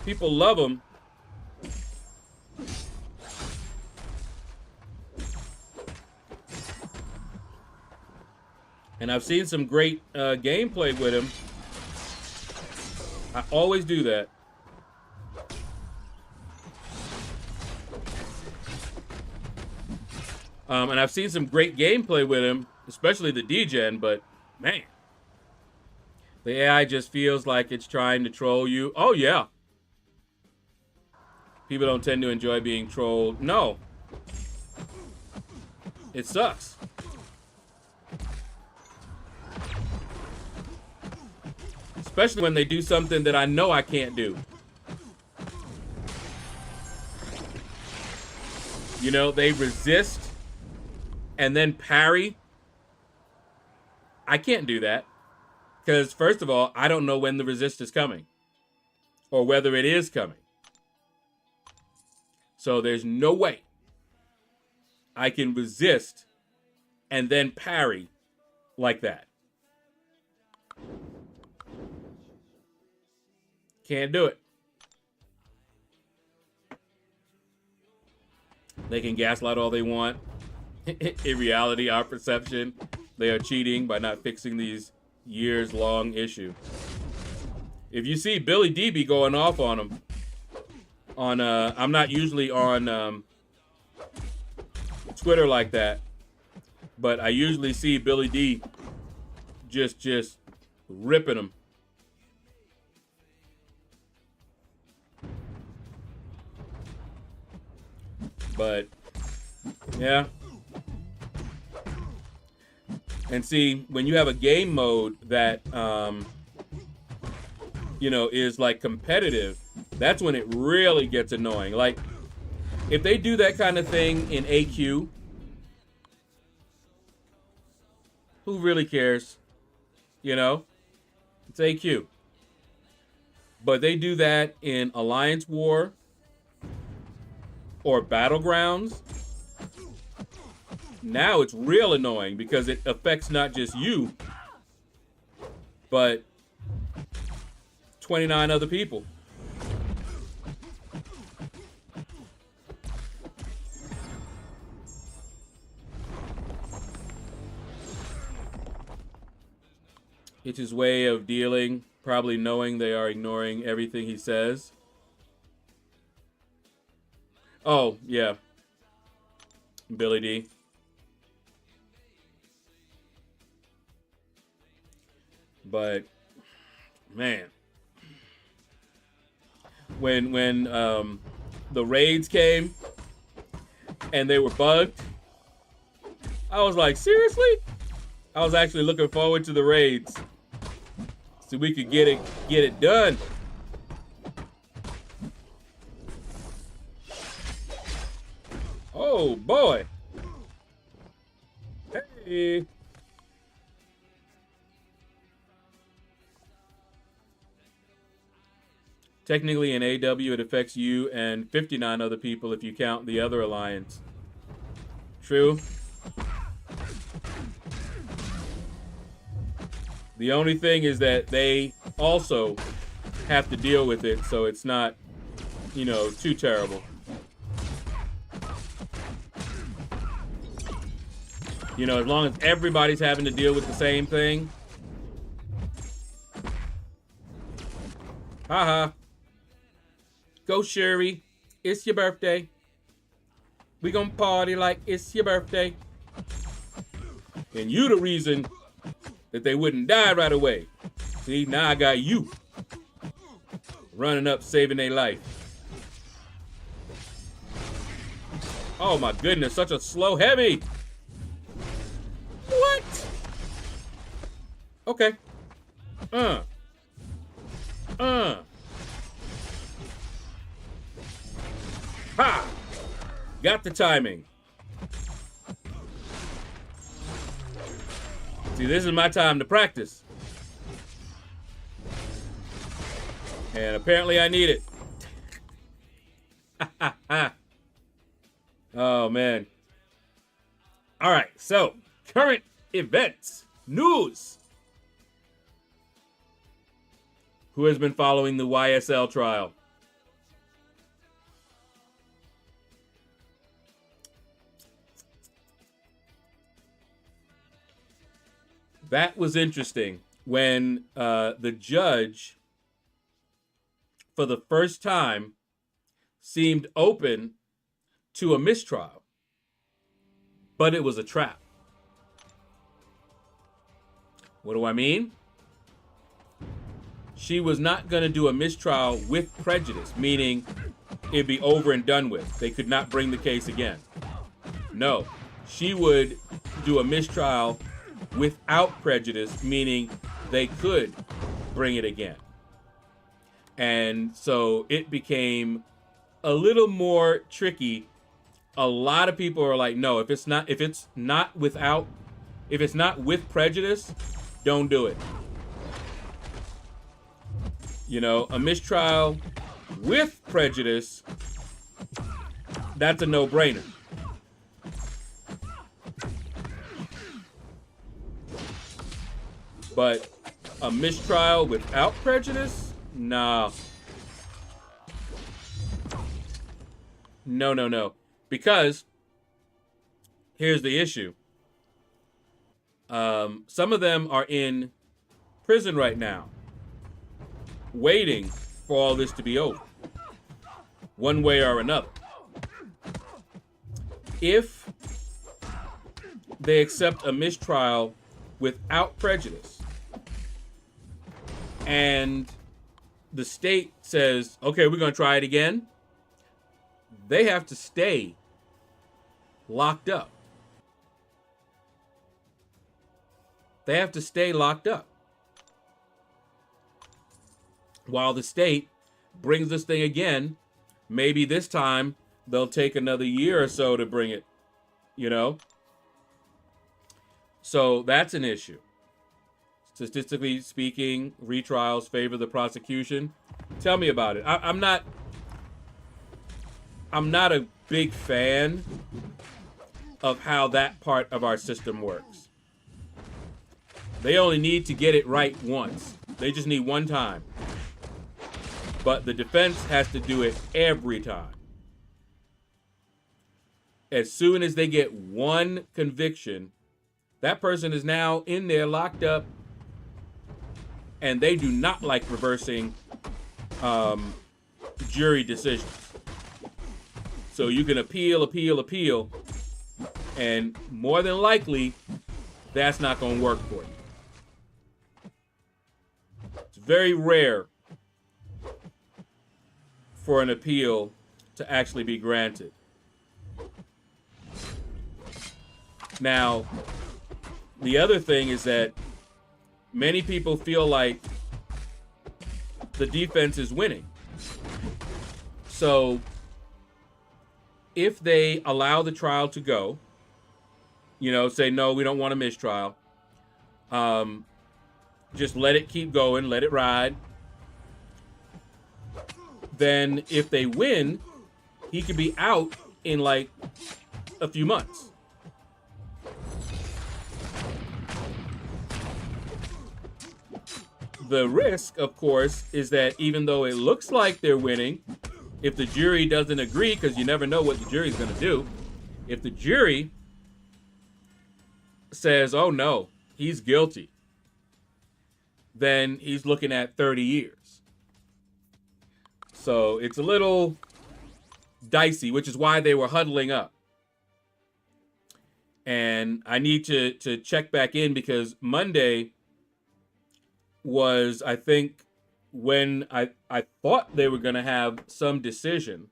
people love them. And I've seen some great gameplay with him. I always do that. And I've seen some great gameplay with him, especially the D-Gen, but man, the AI just feels like it's trying to troll you. Oh, yeah. People don't tend to enjoy being trolled. No. It sucks. Especially when they do something that I know I can't do. You know, they resist and then parry. I can't do that. Because, first of all, I don't know when the resist is coming. Or whether it is coming. So there's no way I can resist and then parry like that. Can't do it. They can gaslight all they want. In reality, our perception, they are cheating by not fixing these years-long issue. If you see Billy D be going off on him, I'm not usually on Twitter like that, but I usually see Billy D just ripping him. But yeah. And see, when you have a game mode that you know, is like competitive, that's when it really gets annoying. Like, if they do that kind of thing in AQ, who really cares? You know? It's AQ. But they do that in Alliance War or Battlegrounds. Now it's real annoying because it affects not just you, but 29 other people. It's his way of dealing, probably knowing they are ignoring everything he says. Oh, yeah. Billy D. But, man. When the raids came and they were bugged, I was like, seriously? I was actually looking forward to the raids so we could get it done. Oh boy. Hey. Technically in AW it affects you and 59 other people if you count the other alliance. True. The only thing is that they also have to deal with it, so it's not, you know, too terrible. You know, as long as everybody's having to deal with the same thing. Haha. Go, Sherry. It's your birthday. We gonna party like it's your birthday. And you the reason that they wouldn't die right away. See, now I got you running up, saving their life. Oh my goodness, such a slow heavy. What? Okay. Ha! Got the timing. See, this is my time to practice. And apparently I need it. Oh, man. All right, so current events, news. Who has been following the YSL trial? That was interesting when the judge, for the first time, seemed open to a mistrial. But it was a trap. What do I mean? She was not going to do a mistrial with prejudice, meaning it'd be over and done with. They could not bring the case again. No, she would do a mistrial without prejudice, meaning they could bring it again. And so it became a little more tricky a lot of people are like, no, if it's not with prejudice, don't do it. You know, a mistrial with prejudice, that's a no-brainer. But a mistrial without prejudice? Nah. No. Because here's the issue. Some of them are in prison right now, waiting for all this to be over, one way or another. If they accept a mistrial without prejudice, and the state says, okay, we're going to try it again, they have to stay locked up. They have to stay locked up while the state brings this thing again. Maybe this time they'll take another year or so to bring it, you know? So that's an issue. Statistically speaking, retrials favor the prosecution. Tell me about it. I'm not a big fan of how that part of our system works. They only need to get it right once. They just need one time. But the defense has to do it every time. As soon as they get one conviction, that person is now in there locked up, and they do not like reversing jury decisions. So you can appeal, and more than likely, that's not going to work for you. It's very rare for an appeal to actually be granted. Now, the other thing is that many people feel like the defense is winning. So if they allow the trial to go, you know, say, no, we don't want a mistrial, just let it keep going, let it ride. Then if they win, he could be out in like a few months. The risk, of course, is that even though it looks like they're winning, if the jury doesn't agree, because you never know what the jury's going to do, if the jury says, oh no, he's guilty, then he's looking at 30 years. So it's a little dicey, which is why they were huddling up. And I need to check back in, because Monday was, I think, when I thought they were going to have some decision.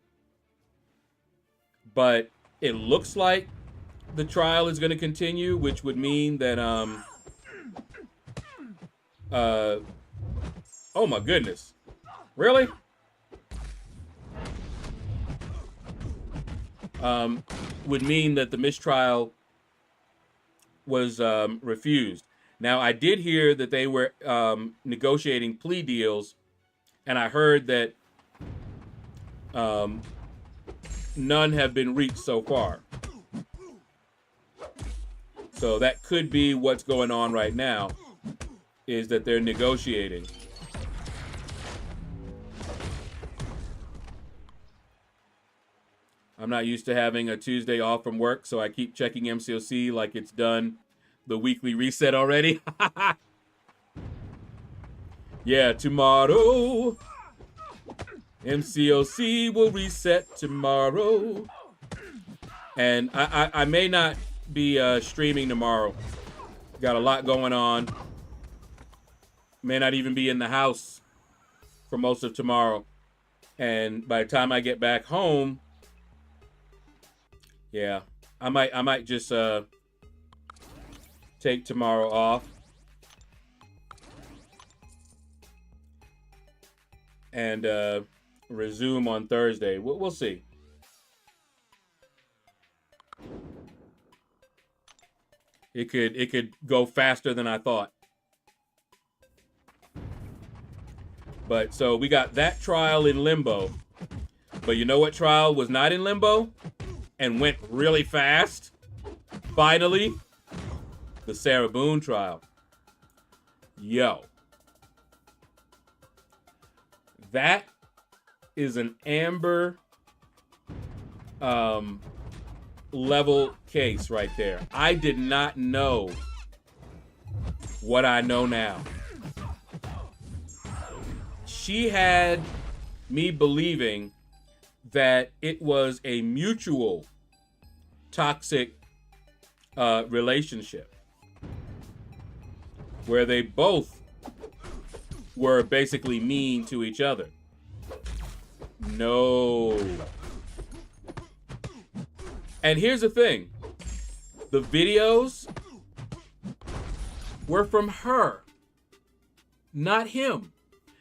But it looks like the trial is going to continue, which would mean that, oh my goodness. Really? Would mean that the mistrial was refused. Now, I did hear that they were negotiating plea deals, and I heard that none have been reached so far. So that could be what's going on right now, is that they're negotiating. I'm not used to having a Tuesday off from work, so I keep checking MCOC like it's done the weekly reset already. Yeah, tomorrow. MCOC will reset tomorrow. And I may not be streaming tomorrow. Got a lot going on. May not even be in the house for most of tomorrow. And by the time I get back home, yeah, I might just take tomorrow off and resume on Thursday. We'll see. It could go faster than I thought. But so we got that trial in limbo. But you know what trial was not in limbo and went really fast? Finally, the Sarah Boone trial. Yo. That is an Amber level case right there. I did not know what I know now. She had me believing that it was a mutual toxic relationship where they both were basically mean to each other. No. And here's the thing. The videos were from her, not him.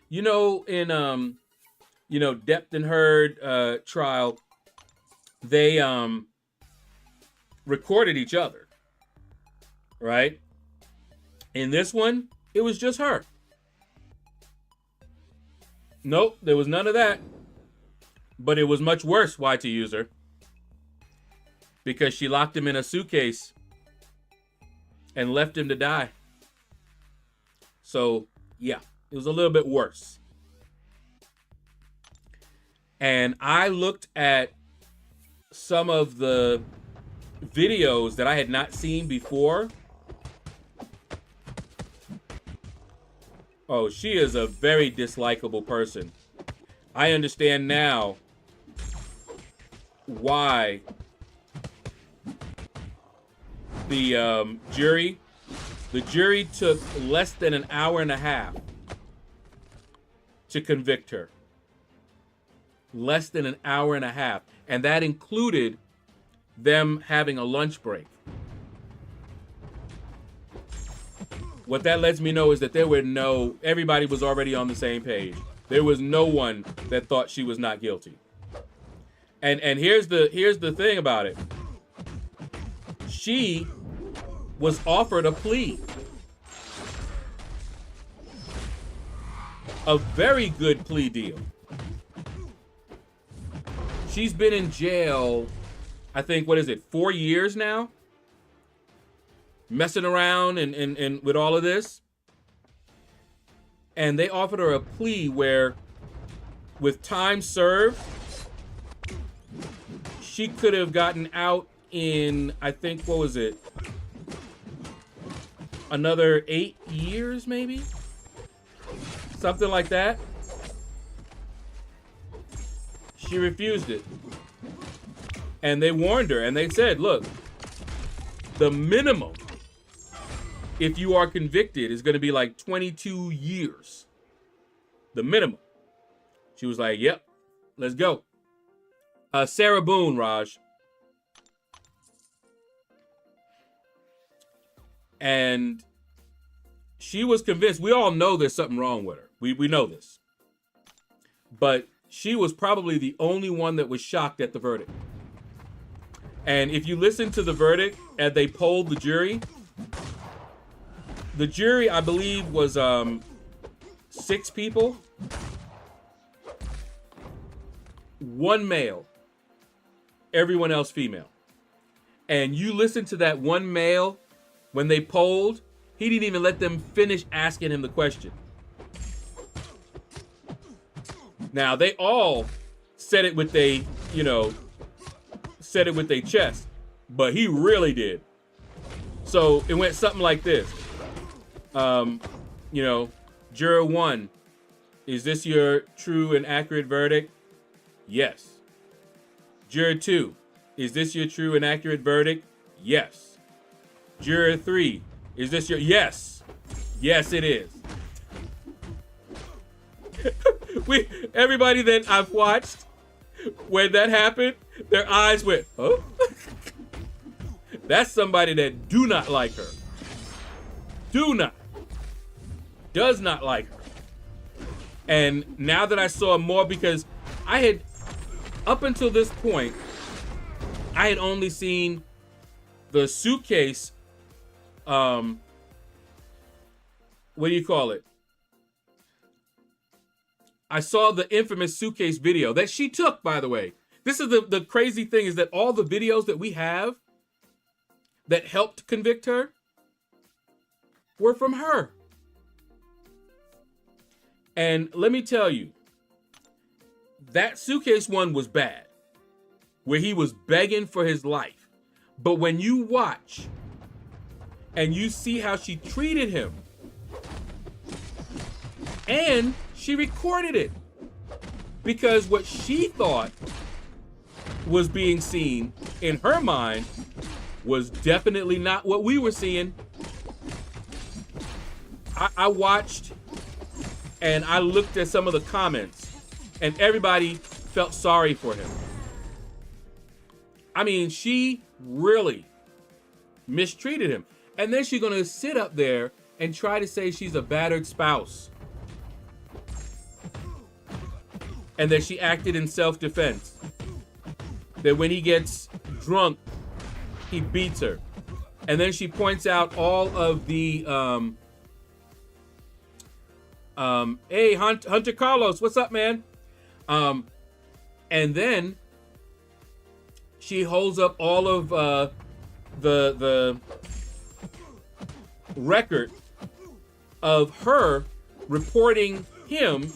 You know, in Depth and Herd trial, they recorded each other, right? In this one, it was just her. Nope, there was none of that. But it was much worse, YT user, because she locked him in a suitcase and left him to die. So, yeah, it was a little bit worse. And I looked at some of the videos that I had not seen before. Oh, she is a very dislikable person. I understand now why the jury took less than an hour and a half to convict her. Less than an hour and a half. And that included them having a lunch break. What that lets me know is that everybody was already on the same page. There was no one that thought she was not guilty. And here's the thing about it. She was offered a plea. A very good plea deal. She's been in jail, I think, 4 years now? Messing around and with all of this. And they offered her a plea where, with time served, she could have gotten out in, I think, another 8 years, maybe? Something like that. She refused it. And they warned her, and they said, look, the minimum, if you are convicted, is going to be like 22 years. The minimum. She was like, yep, let's go. Sarah Boone, Raj. And she was convinced. We all know there's something wrong with her. We know this. But she was probably the only one that was shocked at the verdict. And if you listen to the verdict as they polled the jury, I believe, was 6 people. 1 male. Everyone else female. And you listen to that one male when they polled, he didn't even let them finish asking him the question. Now, they all said it with their chest, but he really did. So it went something like this. Juror 1, is this your true and accurate verdict? Yes. Juror 2, is this your true and accurate verdict? Yes. Juror 3, is this your... Yes. Yes, it is. Everybody that I've watched, when that happened, their eyes went, oh? That's somebody that do not like her. Does not like her. And now that I saw more, because I had, up until this point, I had only seen the suitcase what do you call it? I saw the infamous suitcase video that she took, by the way. This is the crazy thing, is that all the videos that we have that helped convict her were from her. And let me tell you, that suitcase one was bad, where he was begging for his life. But when you watch and you see how she treated him, and she recorded it, because what she thought was being seen in her mind was definitely not what we were seeing. I watched and I looked at some of the comments, and everybody felt sorry for him. I mean, she really mistreated him. And then she's gonna sit up there and try to say she's a battered spouse, and that she acted in self-defense. That when he gets drunk, he beats her. And then she points out all of the, hey, Hunter Carlos, what's up, man? And then she holds up all of the record of her reporting him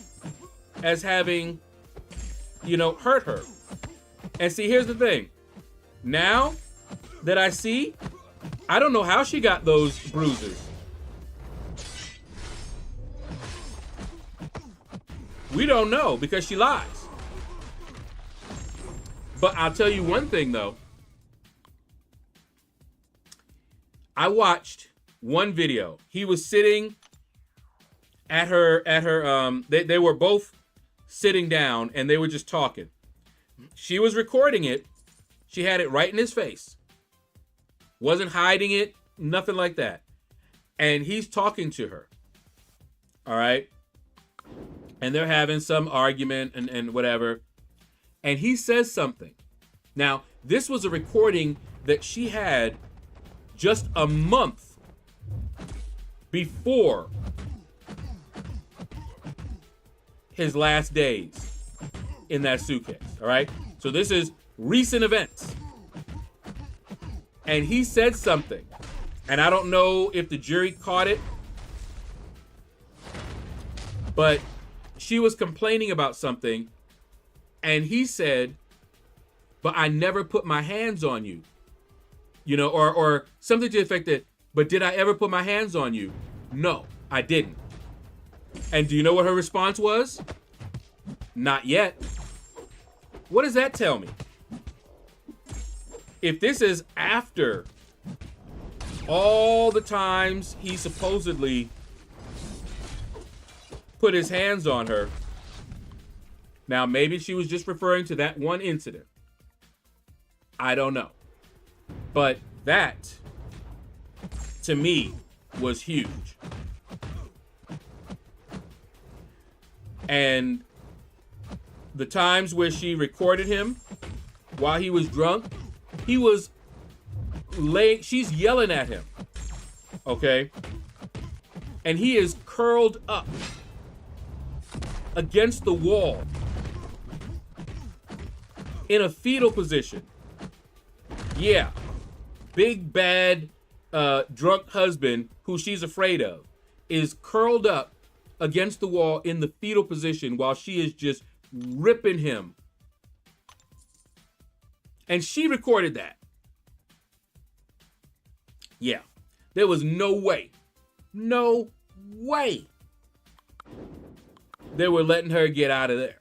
as having, you know, hurt her. And see, here's the thing. Now that I see, I don't know how she got those bruises. We don't know, because she lies. But I'll tell you one thing, though. I watched one video. He was sitting at her, they were both sitting down and they were just talking. She was recording it. She had it right in his face. Wasn't hiding it, nothing like that. And he's talking to her. All right? And they're having some argument and whatever. And he says something. Now, this was a recording that she had just a month before his last days in that suitcase, all right? So this is recent events. And he said something, and I don't know if the jury caught it, but she was complaining about something, and he said, but I never put my hands on you. You know, or something to the effect that, but did I ever put my hands on you? No, I didn't. And do you know what her response was? Not yet. What does that tell me? If this is after all the times he supposedly put his hands on her, now maybe she was just referring to that one incident. I don't know. But that, to me, was huge. And the times where she recorded him while he was drunk, he was laying, she's yelling at him, okay? And he is curled up against the wall in a fetal position. Yeah, big bad drunk husband who she's afraid of is curled up against the wall in the fetal position while she is just ripping him. And she recorded that. Yeah, there was no way they were letting her get out of there.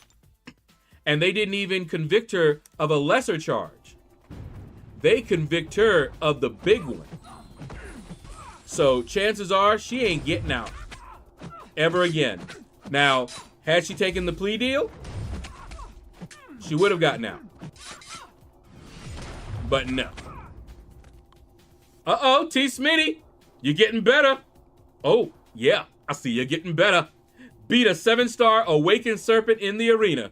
And they didn't even convict her of a lesser charge. They convict her of the big one. So chances are she ain't getting out ever again. Now, had she taken the plea deal, she would have gotten out. But no. Uh-oh, T. Smitty, you're getting better. Oh, yeah, I see you're getting better. Beat a 7-star Awakened Serpent in the arena.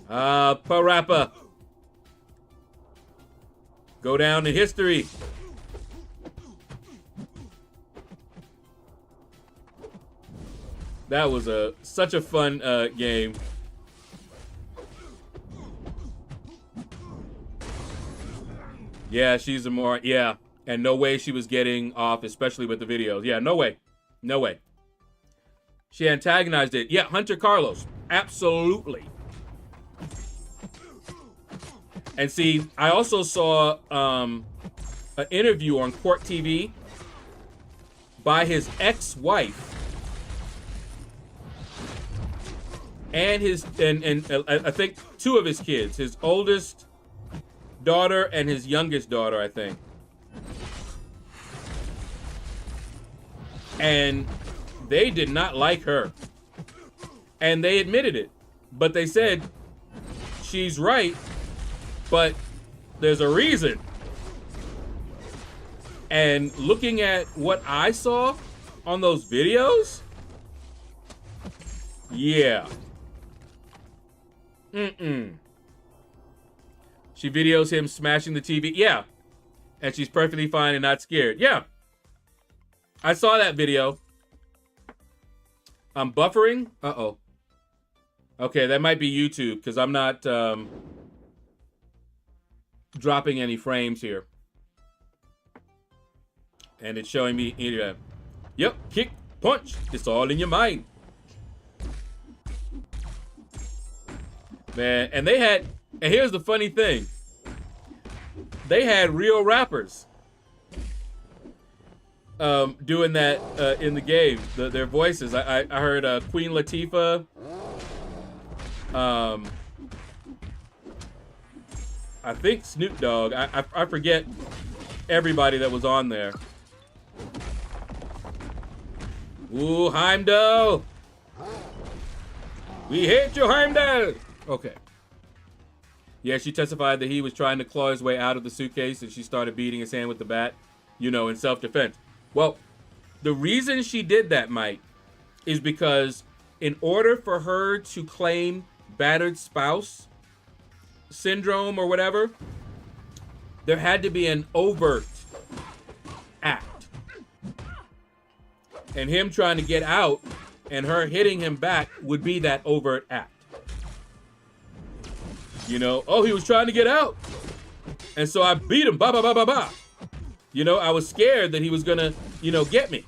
Parappa. Go down in history. That was such a fun game. Yeah, she's a more, yeah. And no way she was getting off, especially with the videos. Yeah, no way. No way. She antagonized it. Yeah, Hunter Carlos. Absolutely. And see, I also saw an interview on Court TV by his ex-wife and I think 2 of his kids, his oldest daughter and his youngest daughter, I think. And they did not like her. And they admitted it. But they said, she's right, but there's a reason. And looking at what I saw on those videos, yeah. She videos him smashing the TV. Yeah. And she's perfectly fine and not scared. Yeah. I saw that video. I'm buffering. Uh-oh. Okay, that might be YouTube because I'm not dropping any frames here. And it's showing me, yep, kick, punch. It's all in your mind. Man, and they had, and here's the funny thing. They had real rappers doing that in the game, their voices. I heard Queen Latifah. I think Snoop Dogg. I forget everybody that was on there. Ooh, Heimdall. We hate you, Heimdall. Okay. Yeah, she testified that he was trying to claw his way out of the suitcase and she started beating his hand with the bat, you know, in self-defense. Well, the reason she did that, Mike, is because in order for her to claim battered spouse syndrome or whatever, there had to be an overt act. And him trying to get out and her hitting him back would be that overt act. You know, oh, he was trying to get out. And so I beat him, ba, ba, ba, ba, ba. You know, I was scared that he was gonna, you know, get me.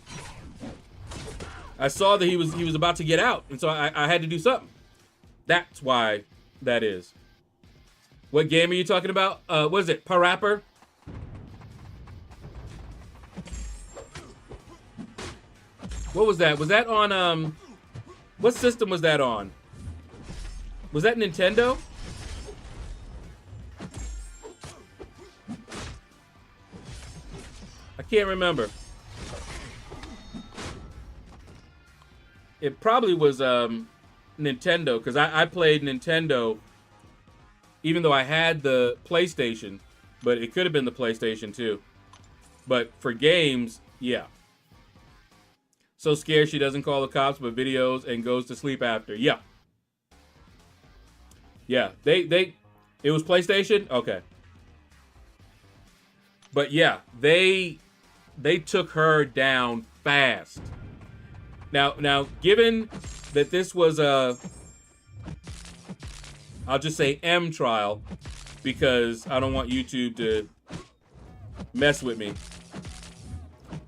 I saw that he was about to get out. And so I had to do something. That's why that is. What game are you talking about? What is it, Parapper? What was that? Was that on, what system was that on? Was that Nintendo? I can't remember. It probably was Nintendo, because I played Nintendo even though I had the PlayStation, but it could have been the PlayStation too. But for games, yeah. So scared she doesn't call the cops, but videos and goes to sleep after. Yeah. Yeah, it was PlayStation? Okay. But yeah, they took her down fast. Now, given that this was a, I'll just say M trial, because I don't want YouTube to mess with me.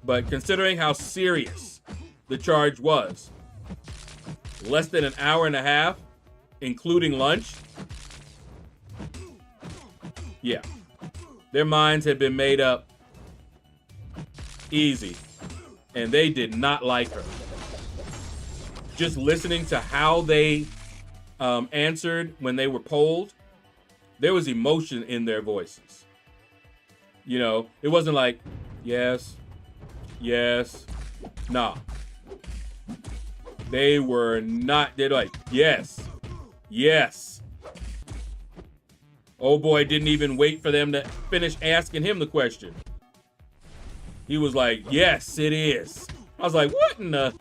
But considering how serious the charge was, less than an hour and a half, including lunch, yeah, their minds had been made up easy, and they did not like her. Just listening to how they answered when they were polled, there was emotion in their voices. You know, it wasn't like, yes, yes, nah. They were not, they're like, yes, yes. Oh boy didn't even wait for them to finish asking him the question. He was like, yes, it is. I was like, what in the?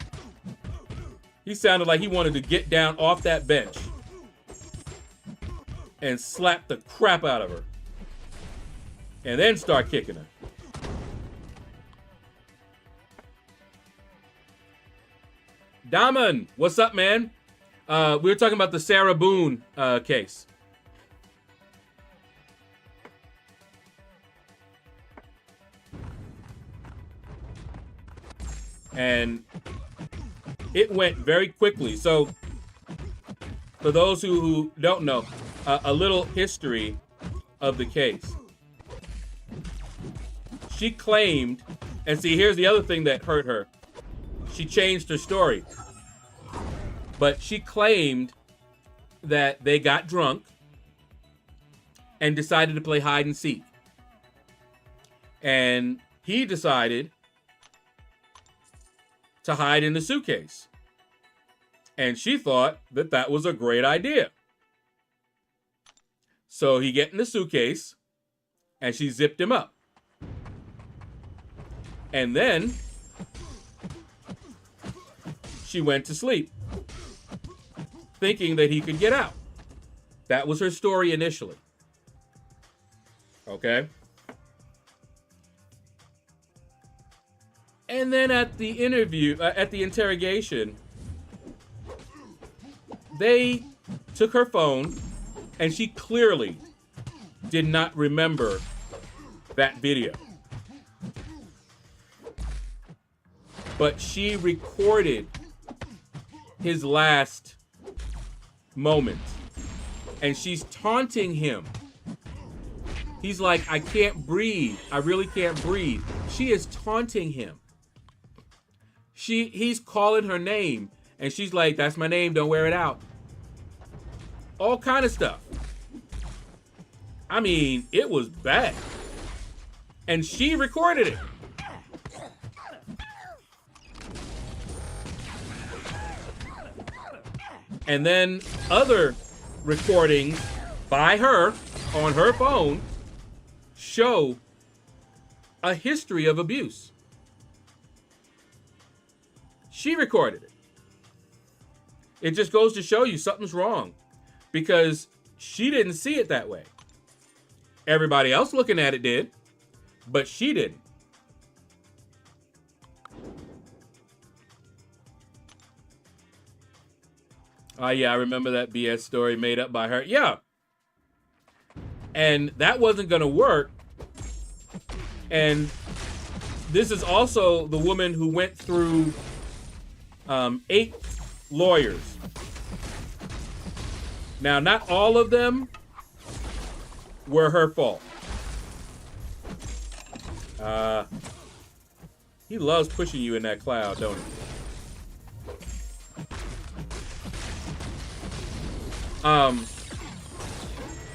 He sounded like he wanted to get down off that bench and slap the crap out of her. and then start kicking her. Damon, what's up, man? We were talking about the Sarah Boone case. And it went very quickly. So, for those who don't know, a little history of the case. She claimed, and see, here's the other thing that hurt her. She changed her story. But she claimed that they got drunk and decided to play hide and seek. And he decided to hide in the suitcase. And she thought that that was a great idea. So he get in the suitcase and she zipped him up. And then she went to sleep, thinking that he could get out. That was her story initially. Okay? And then at the interrogation, they took her phone, and she clearly did not remember that video. But she recorded his last moment, and she's taunting him. He's like, I can't breathe. I really can't breathe. She is taunting him. He's calling her name, and she's like, that's my name, don't wear it out. All kind of stuff. I mean, it was bad. And she recorded it. And then other recordings by her on her phone show a history of abuse. She recorded it. It just goes to show you something's wrong because she didn't see it that way. Everybody else looking at it did, but she didn't. Yeah, I remember that BS story made up by her. Yeah. And that wasn't going to work. And this is also the woman who went through 8 lawyers. Now, not all of them were her fault. He loves pushing you in that cloud, don't he?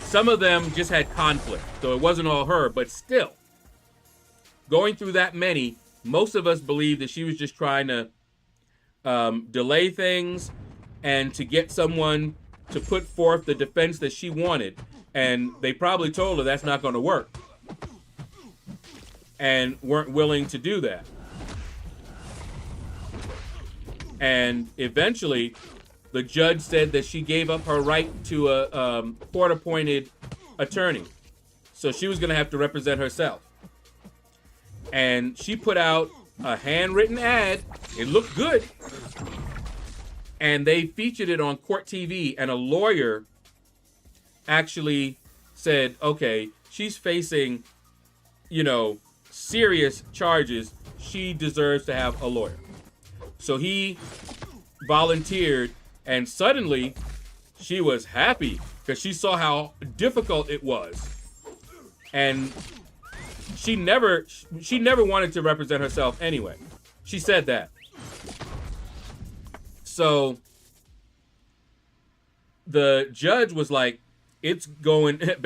Some of them just had conflict, so it wasn't all her, but still, going through that many, most of us believe that she was just trying to delay things and to get someone to put forth the defense that she wanted, and they probably told her that's not going to work and weren't willing to do that. And eventually, the judge said that she gave up her right to a court-appointed attorney. So she was going to have to represent herself. And she put out a handwritten ad. It looked good. And they featured it on court TV. And a lawyer actually said, okay, she's facing, serious charges. She deserves to have a lawyer. So he volunteered. And suddenly, she was happy because she saw how difficult it was. And she never wanted to represent herself anyway. She said that. So the judge was like, it's going down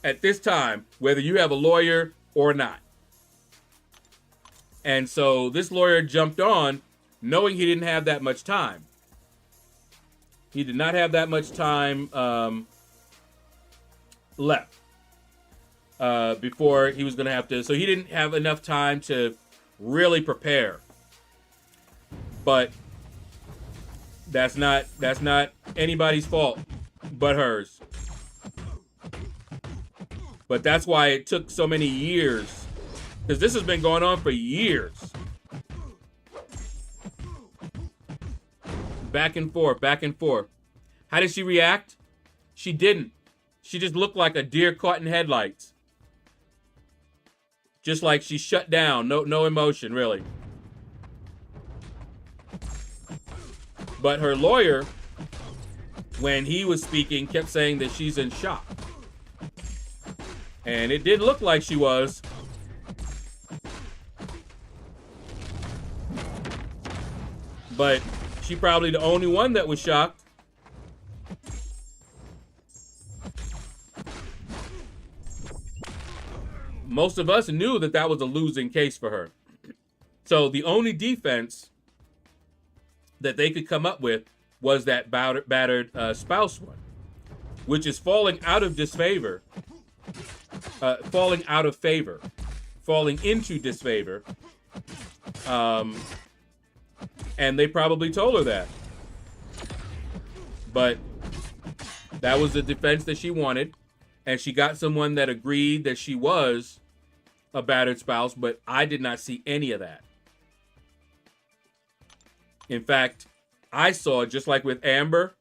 at this time, whether you have a lawyer or not. And so this lawyer jumped on, knowing he didn't have that much time. He did not have that much time left before he was going to have to. So he didn't have enough time to really prepare. But that's not anybody's fault but hers. But that's why it took so many years. Because this has been going on for years. Back and forth, back and forth. How did she react? She didn't. She just looked like a deer caught in headlights. Just like she shut down. No emotion, really. But her lawyer, when he was speaking, kept saying that she's in shock. And it did look like she was. But she probably the only one that was shocked. Most of us knew that that was a losing case for her. So the only defense that they could come up with was that battered spouse one, which is falling out of disfavor, falling out of favor, falling into disfavor. And they probably told her that. But that was the defense that she wanted. And she got someone that agreed that she was a battered spouse, but I did not see any of that. In fact, I saw, just like with Amber,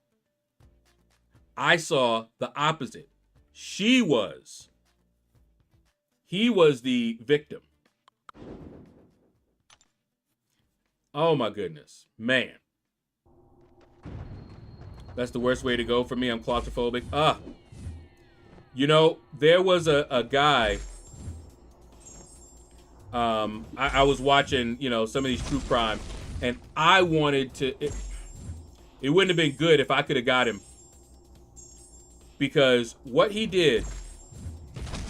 I saw the opposite. He was the victim. Oh my goodness, man. That's the worst way to go for me. I'm claustrophobic. You know, there was a guy, I was watching, you know, some of these true crime, and I wanted to, it wouldn't have been good if I could have got him, because what he did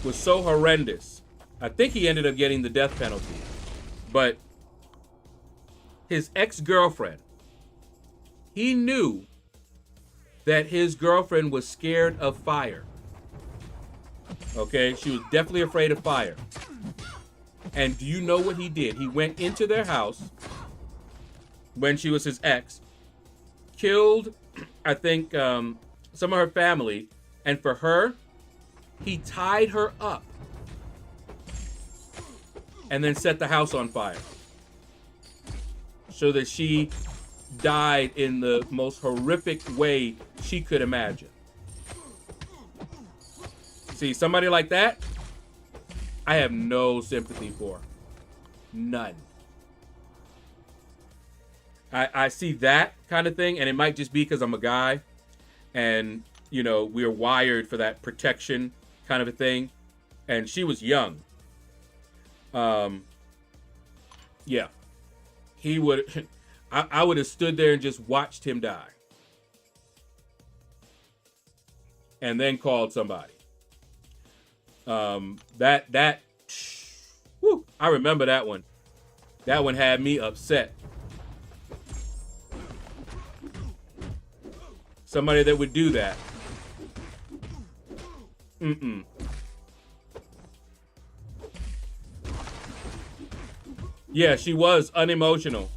was so horrendous. I think he ended up getting the death penalty, but his ex-girlfriend, he knew that his girlfriend was scared of fire. Okay, she was definitely afraid of fire. And do you know what he did? He went into their house when she was his ex, killed, I think, some of her family, and for her, he tied her up and then set the house on fire so that she died in the most horrific way she could imagine. See, somebody like that, I have no sympathy for. None. I see that kind of thing, and it might just be because I'm a guy, and, you know, we're wired for that protection kind of a thing, and she was young. Yeah. He would, I would have stood there and just watched him die. And then called somebody. Whew, I remember that one. That one had me upset. Somebody that would do that. Yeah, she was unemotional.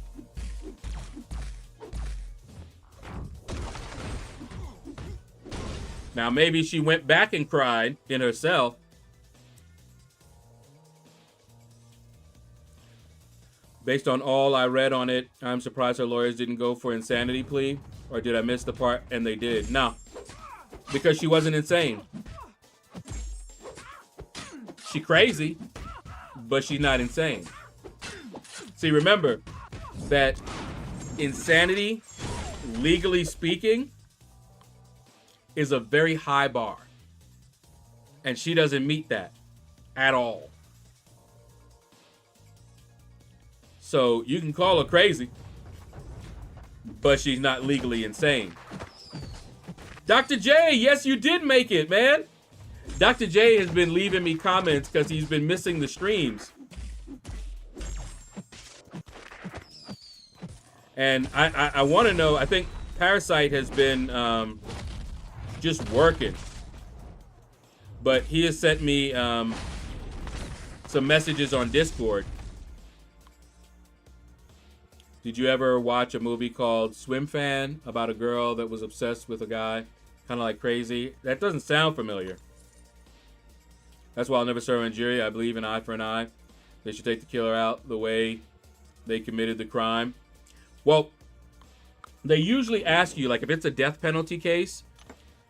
Now, maybe she went back and cried in herself. Based on all I read on it, I'm surprised her lawyers didn't go for insanity plea. Or did I miss the part and they did? No, because she wasn't insane. She crazy, but she's not insane. See, remember that insanity, legally speaking, is a very high bar. And she doesn't meet that at all. So you can call her crazy, but she's not legally insane. Dr. J, yes, you did make it, man. Dr. J has been leaving me comments because he's been missing the streams. And I want to know, I think Parasite has been just working. But he has sent me some messages on Discord. Did you ever watch a movie called Swim Fan about a girl that was obsessed with a guy, kind of like crazy? That doesn't sound familiar. That's why I'll never serve on jury. I believe an eye for an eye. They should take the killer out the way they committed the crime. Well, they usually ask you, like if it's a death penalty case,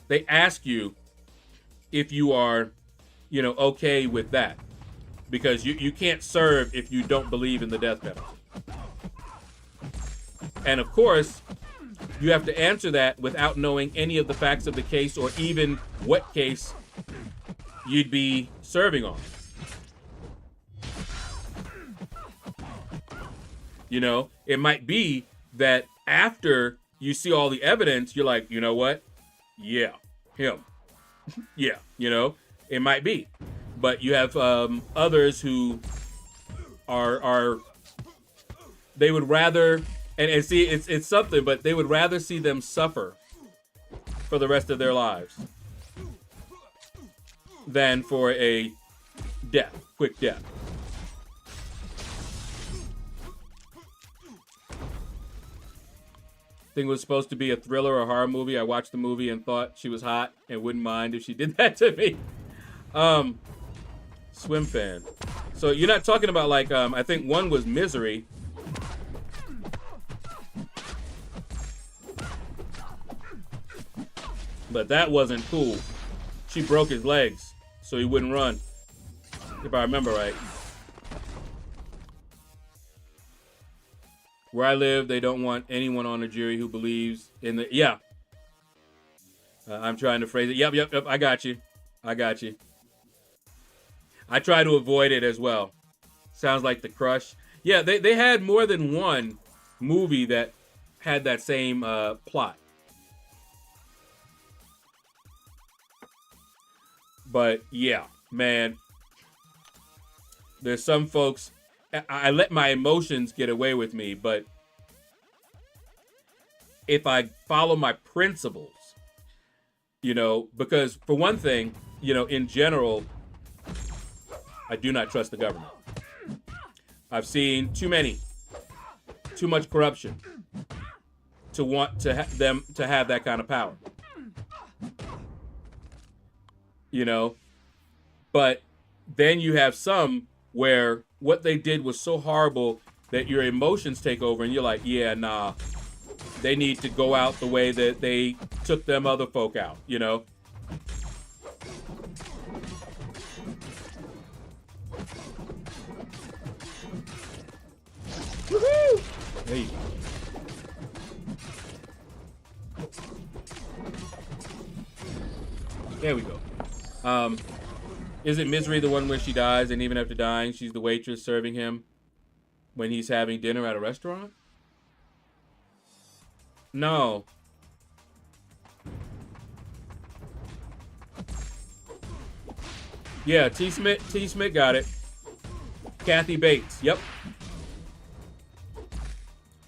they ask you if you are, you know, okay with that. Because you can't serve if you don't believe in the death penalty. And of course, you have to answer that without knowing any of the facts of the case or even what case you'd be serving on. You know, it might be that after you see all the evidence, you're like, you know what? Yeah, him. Yeah, you know, it might be. But you have others who are they would rather, and see, it's something, but they would rather see them suffer for the rest of their lives than for a death, quick death. Thing was supposed to be a thriller or horror movie. I watched the movie and thought she was hot and wouldn't mind if she did that to me. Swim fan. So you're not talking about like, I think one was Misery. But that wasn't cool. She broke his legs so he wouldn't run, if I remember right. Where I live, they don't want anyone on the jury who believes in the, yeah. I'm trying to phrase it. Yep, I got you. I try to avoid it as well. Sounds like The Crush. Yeah, they had more than one movie that had that same plot. But yeah, man, there's some folks, I let my emotions get away with me, but if I follow my principles, you know, because for one thing, you know, in general, I do not trust the government. I've seen too much corruption to want to them to have that kind of power. You know, but then you have some where what they did was so horrible that your emotions take over and you're like, yeah, nah, they need to go out the way that they took them other folk out, you know? Woohoo! Hey. There we go. Isn't Misery the one where she dies and even after dying, she's the waitress serving him when he's having dinner at a restaurant? No. Yeah, T. Smith got it. Kathy Bates, yep.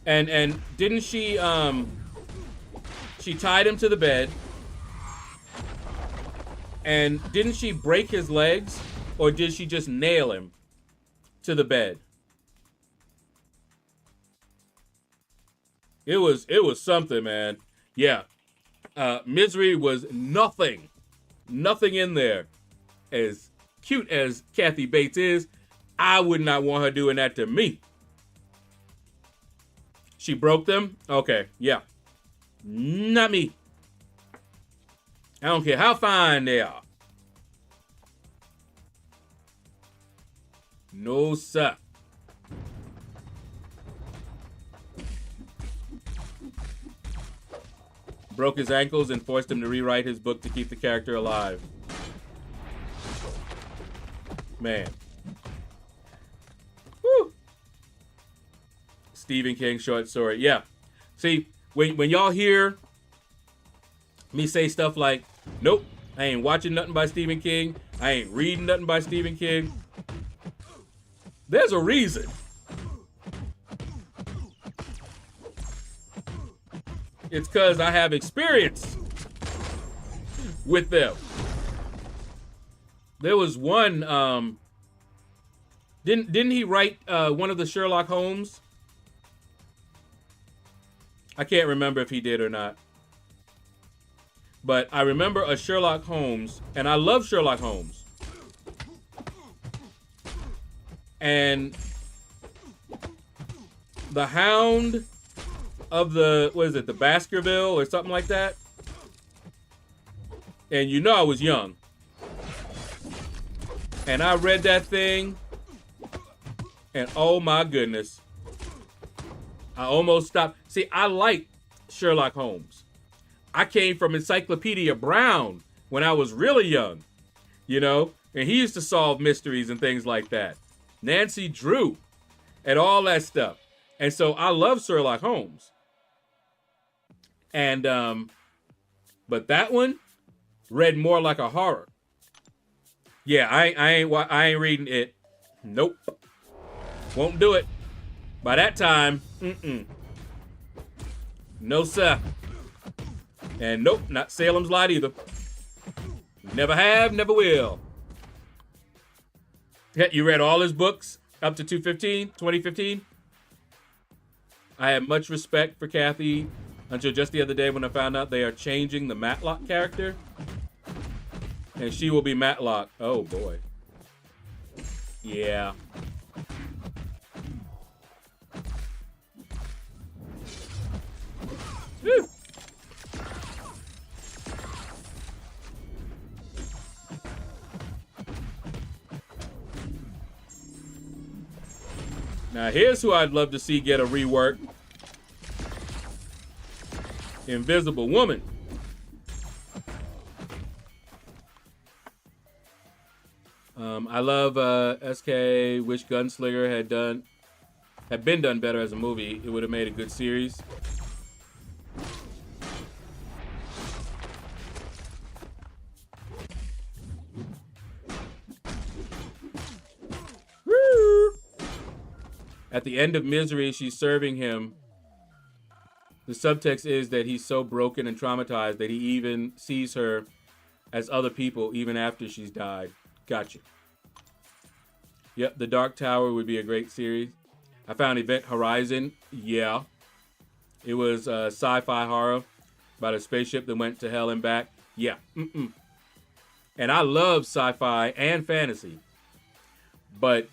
And didn't she tied him to the bed. And didn't she break his legs, or did she just nail him to the bed? It was something, man. Yeah. Misery was nothing in there. As cute as Kathy Bates is, I would not want her doing that to me. She broke them? Okay, yeah. Not me. I don't care how fine they are. No, sir. Broke his ankles and forced him to rewrite his book to keep the character alive. Man. Woo. Stephen King short story. Yeah. See, when y'all hear me say stuff like, nope, I ain't watching nothing by Stephen King, I ain't reading nothing by Stephen King, there's a reason. It's because I have experience with them. There was one, didn't he write one of the Sherlock Holmes? I can't remember if he did or not. But I remember a Sherlock Holmes, and I love Sherlock Holmes. And the Hound of the, what is it, the Baskerville or something like that. And you know I was young. And I read that thing. And oh my goodness. I almost stopped. See, I like Sherlock Holmes. I came from Encyclopedia Brown when I was really young. You know? And he used to solve mysteries and things like that. Nancy Drew and all that stuff. And so I love Sherlock Holmes. And, but that one read more like a horror. Yeah, I ain't reading it. Nope. Won't do it. By that time, no sir. And nope, not Salem's Lot either. Never have, never will. You read all his books up to 2015? I had much respect for Kathy until just the other day when I found out they are changing the Matlock character. And she will be Matlock. Oh, boy. Yeah. Whew. Now, here's who I'd love to see get a rework. Invisible Woman. I love SK. Wish Gunslinger had been done better as a movie. It would have made a good series. Woo! At the end of Misery, she's serving him. The subtext is that he's so broken and traumatized that he even sees her as other people even after she's died. Gotcha. Yep, The Dark Tower would be a great series. I found Event Horizon. Yeah. It was sci-fi horror about a spaceship that went to hell and back. Yeah. And I love sci-fi and fantasy. But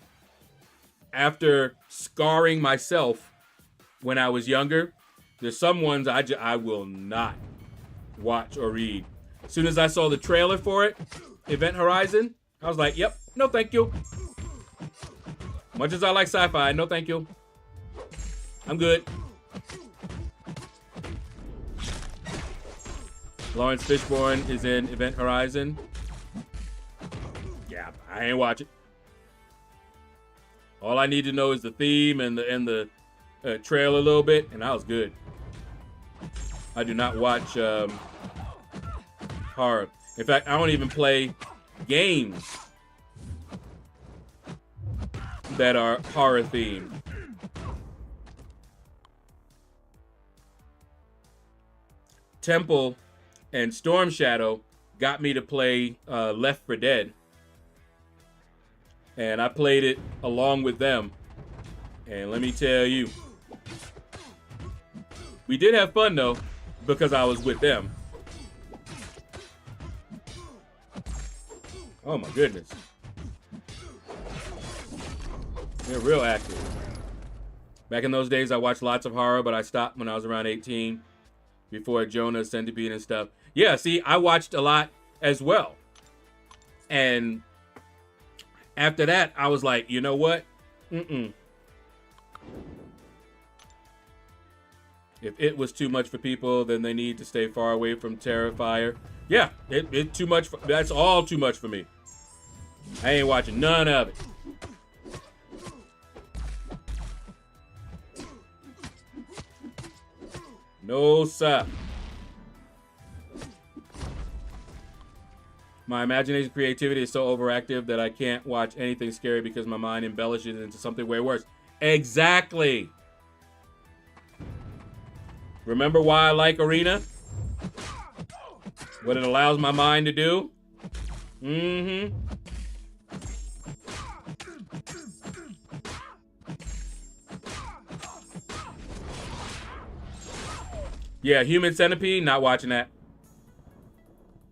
after scarring myself when I was younger, there's some ones I will not watch or read. As soon as I saw the trailer for it, Event Horizon, I was like, yep, no thank you. Much as I like sci-fi, no thank you. I'm good. Lawrence Fishburne is in Event Horizon. Yeah, I ain't watching. All I need to know is the theme and the trailer a little bit, and I was good. I do not watch horror. In fact, I don't even play games that are horror themed. Temple and Storm Shadow got me to play Left 4 Dead. And I played it along with them. And let me tell you, we did have fun though, because I was with them. Oh my goodness. They're real active. Back in those days, I watched lots of horror, but I stopped when I was around 18. Before Jonah, Centipede, and stuff. Yeah, see, I watched a lot as well. And after that, I was like, you know what? If it was too much for people, then they need to stay far away from Terrifier. Yeah, it too much. That's all too much for me. I ain't watching none of it. No, sir. My imagination creativity is so overactive that I can't watch anything scary because my mind embellishes into something way worse. Exactly. Remember why I like Arena? What it allows my mind to do? Yeah, Human Centipede, not watching that.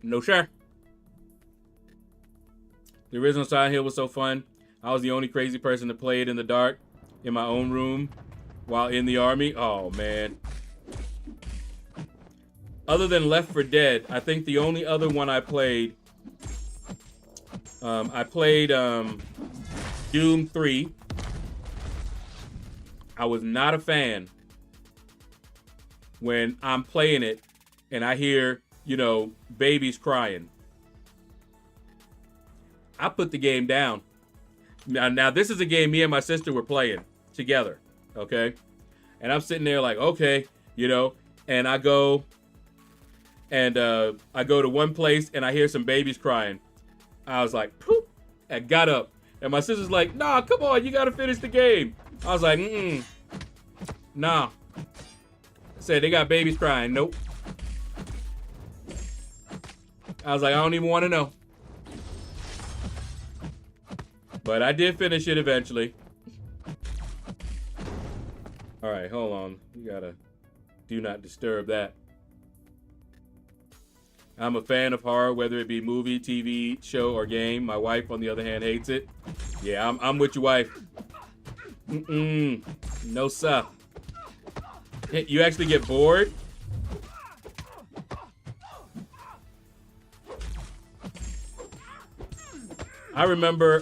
No sure. The original Silent Hill was so fun. I was the only crazy person to play it in the dark in my own room while in the army. Oh, man. Other than Left 4 Dead, I think the only other one I played, Doom 3. I was not a fan when I'm playing it and I hear, you know, babies crying. I put the game down. Now this is a game me and my sister were playing together, okay? And I'm sitting there like, okay, you know, and I go to one place and I hear some babies crying. I was like, poop. I got up. And my sister's like, nah, come on, you gotta finish the game. I was like, nah. I said, they got babies crying. Nope. I was like, I don't even want to know. But I did finish it eventually. All right, hold on. You gotta do not disturb that. I'm a fan of horror, whether it be movie, TV, show, or game. My wife, on the other hand, hates it. Yeah, I'm with your wife. No, sir. You actually get bored? I remember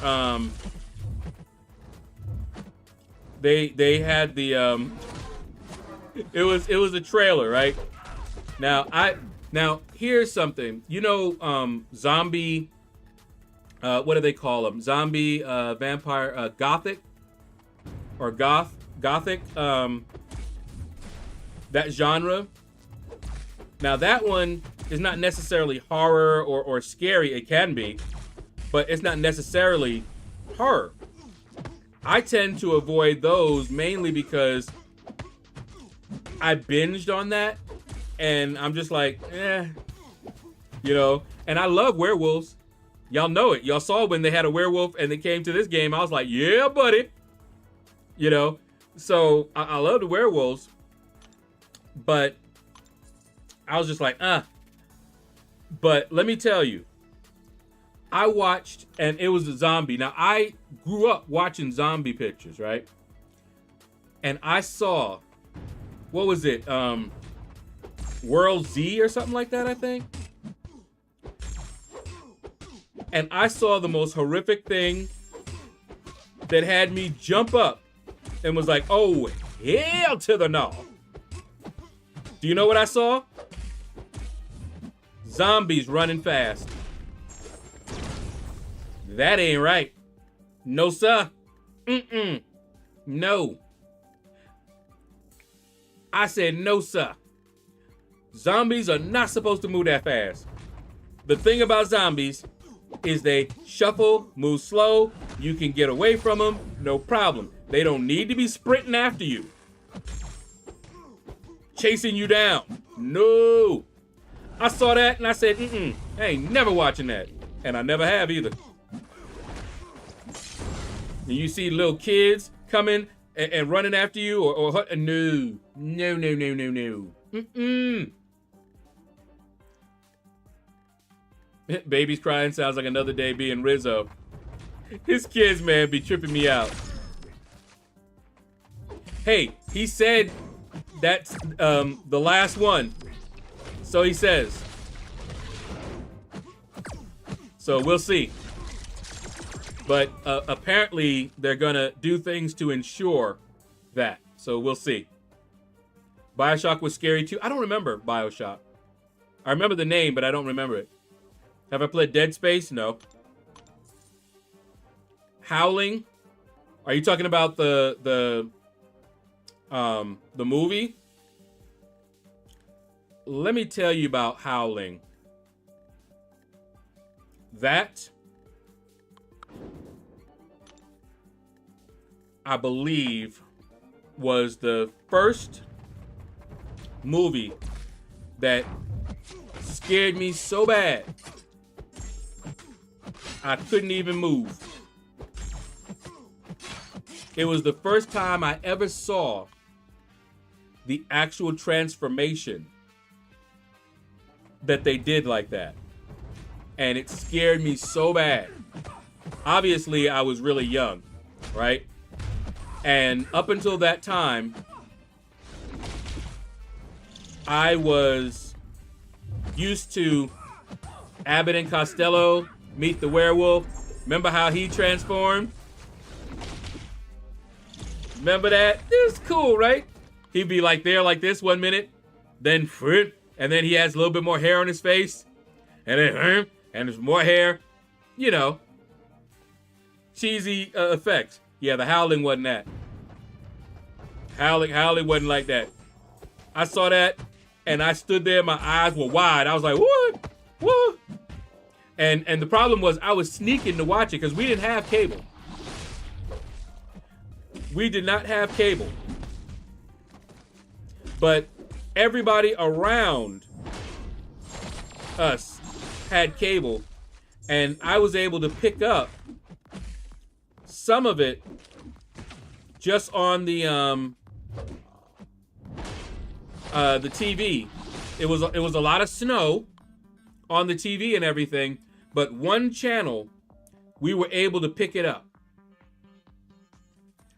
they had the it was a trailer, right? Now here's something. You know, zombie, what do they call them? Zombie, vampire, gothic, or gothic, that genre. Now that one is not necessarily horror or scary. It can be, but it's not necessarily horror. I tend to avoid those mainly because I binged on that and I'm just like, you know, and I love werewolves. Y'all know it. Y'all saw when they had a werewolf and they came to this game. I was like, yeah, buddy. You know, so I love the werewolves, but I was just like, But let me tell you, I watched, and it was a zombie. Now, I grew up watching zombie pictures, right? And I saw, what was it? World Z or something like that, I think. And I saw the most horrific thing that had me jump up and was like, oh, hell to the no. Do you know what I saw? Zombies running fast. That ain't right. No, sir. No. I said no, sir. Zombies are not supposed to move that fast. The thing about zombies is they shuffle, move slow. You can get away from them, no problem. They don't need to be sprinting after you, chasing you down. No. I saw that and I said, I ain't never watching that. And I never have either. And you see little kids coming and running after you or no. Baby's crying sounds like another day being Rizzo. His kids, man, be tripping me out. Hey, he said that's the last one. So he says. So we'll see. But apparently they're gonna do things to ensure that. So we'll see. BioShock was scary too. I don't remember BioShock. I remember the name, but I don't remember it. Have I played Dead Space? No. Howling? Are you talking about the movie? Let me tell you about Howling. That, I believe, was the first movie that scared me so bad I couldn't even move. It was the first time I ever saw the actual transformation that they did like that. And it scared me so bad. obviously I was really young, right? And up until that time, I was used to Abbott and Costello meet the werewolf. Remember how he transformed? Remember that? It was cool, right? He'd be like there like this 1 minute, then and then he has a little bit more hair on his face, and then and there's more hair. You know, cheesy effects. Yeah, the Howling wasn't that. Howling wasn't like that. I saw that, and I stood there. My eyes were wide. I was like, what? What? And the problem was I was sneaking to watch it because we didn't have cable. We did not have cable. But everybody around us had cable, and I was able to pick up some of it just on the TV. It was a lot of snow on the TV and everything, but one channel we were able to pick it up.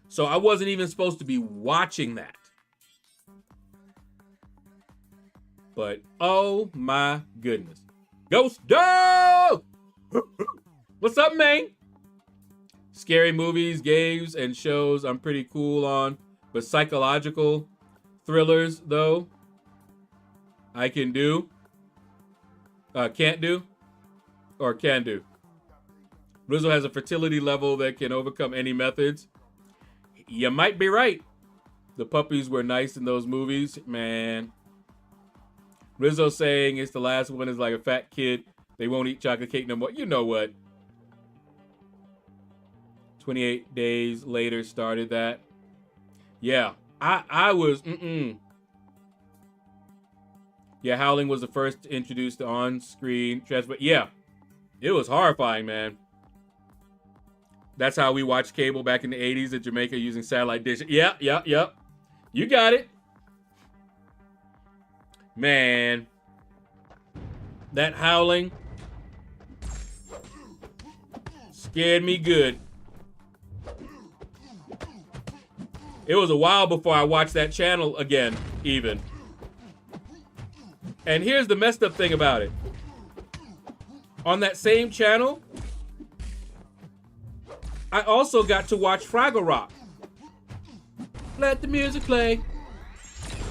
So I wasn't even supposed to be watching that. But oh my goodness. Ghost Dog! What's up, man? Scary movies, games, and shows I'm pretty cool on. But psychological thrillers, though, I can do. Can't do. Or can do. Rizzo has a fertility level that can overcome any methods. You might be right. The puppies were nice in those movies, man. Rizzo saying it's the last one is like a fat kid. They won't eat chocolate cake no more. You know what? 28 days later started that. Yeah, I was, Yeah, Howling was the first to introduce the on-screen transfer. Yeah, it was horrifying, man. That's how we watched cable back in the 80s in Jamaica using satellite dish. Yep. You got it. Man. That Howling scared me good. It was a while before I watched that channel again, even. And here's the messed up thing about it. On that same channel, I also got to watch Fraggle Rock. Let the music play.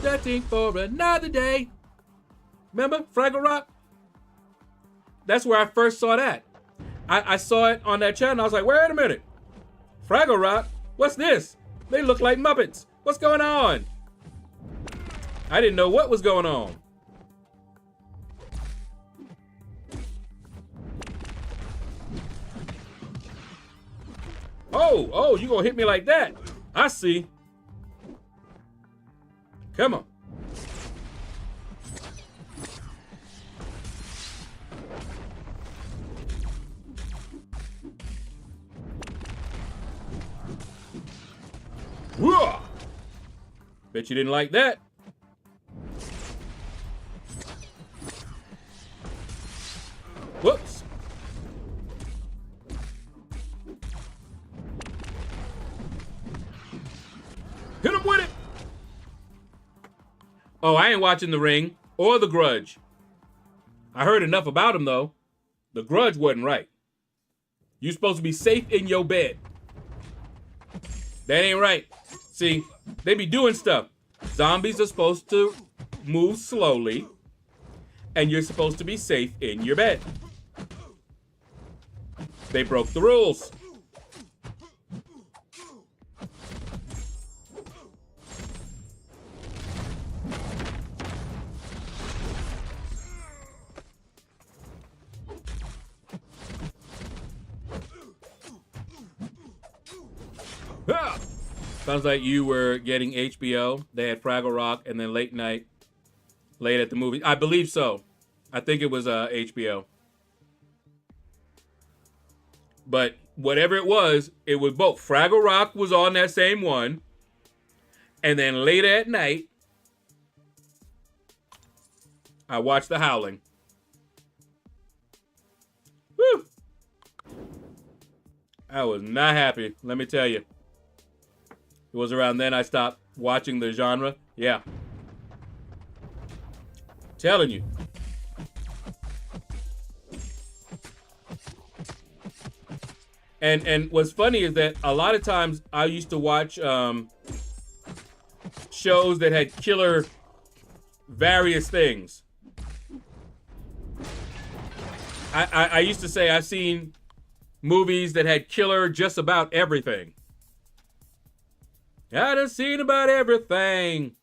Searching for another day. Remember Fraggle Rock? That's where I first saw that. I saw it on that channel. I was like, wait a minute. Fraggle Rock? What's this? They look like Muppets. What's going on? I didn't know what was going on. Oh, you gonna hit me like that? I see. Come on. Whoa! Bet you didn't like that. Whoops. Hit him with it. Oh, I ain't watching The Ring or The Grudge. I heard enough about him, though. The Grudge wasn't right. You're supposed to be safe in your bed. That ain't right. See, they be doing stuff. Zombies are supposed to move slowly, and you're supposed to be safe in your bed. They broke the rules. Ah! Sounds like you were getting HBO. They had Fraggle Rock and then late night, late at the movie. I believe so. I think it was HBO. But whatever it was both. Fraggle Rock was on that same one. And then later at night, I watched The Howling. Woo! I was not happy, let me tell you. It was around then I stopped watching the genre. Yeah. Telling you. And what's funny is that a lot of times I used to watch shows that had killer various things. I used to say I've seen movies that had killer just about everything. I done seen about everything.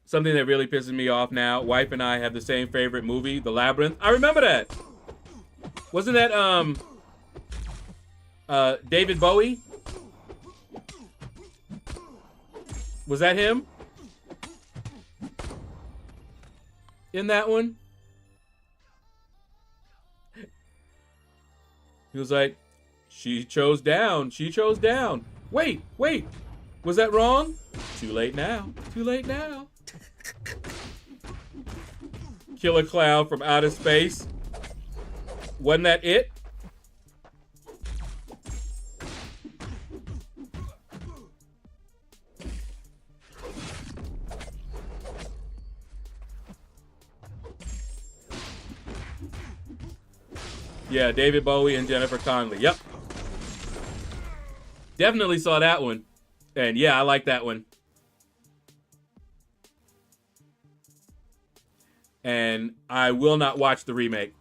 Something that really pisses me off now. Wife and I have the same favorite movie, The Labyrinth. I remember that. Wasn't that David Bowie? Was that him? In that one? He was like, she chose down. She chose down. Wait. Was that wrong? Too late now. Too late now. Killer clown from outer space. Wasn't that it? Yeah, David Bowie and Jennifer Connelly. Yep. Definitely saw that one. And yeah, I like that one. And I will not watch the remake.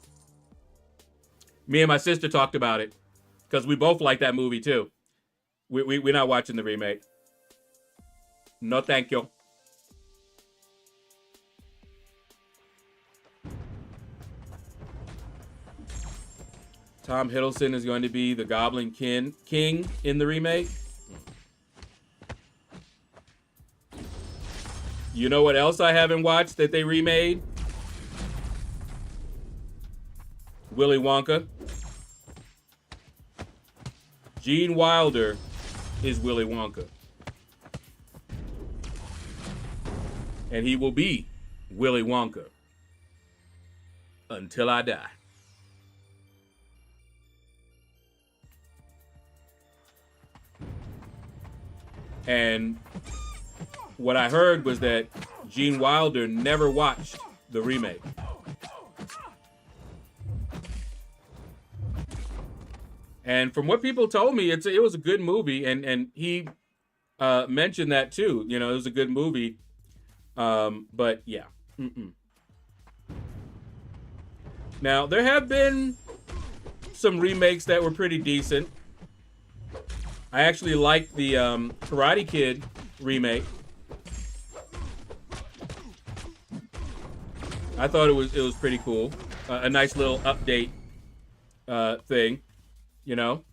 Me and my sister talked about it because we both like that movie too. We're not watching the remake. No, thank you. Tom Hiddleston is going to be the Goblin King in the remake. You know what else I haven't watched that they remade? Willy Wonka. Gene Wilder is Willy Wonka. And he will be Willy Wonka until I die. And what I heard was that Gene Wilder never watched the remake. And from what people told me, it was a good movie, and he mentioned that too. You know, it was a good movie. But yeah. Now, there have been some remakes that were pretty decent. I actually liked the Karate Kid remake. I thought it was pretty cool. A nice little update thing, you know.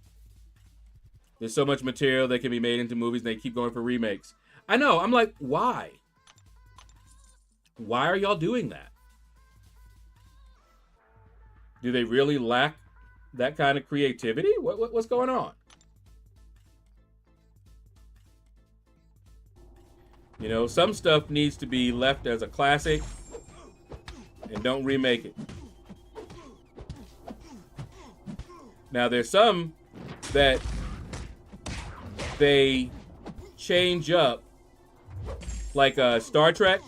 There's so much material that can be made into movies, and they keep going for remakes. I know. I'm like, why? Why are y'all doing that? Do they really lack that kind of creativity? What's going on? You know, some stuff needs to be left as a classic and don't remake it. Now, there's some that they change up, like Star Trek.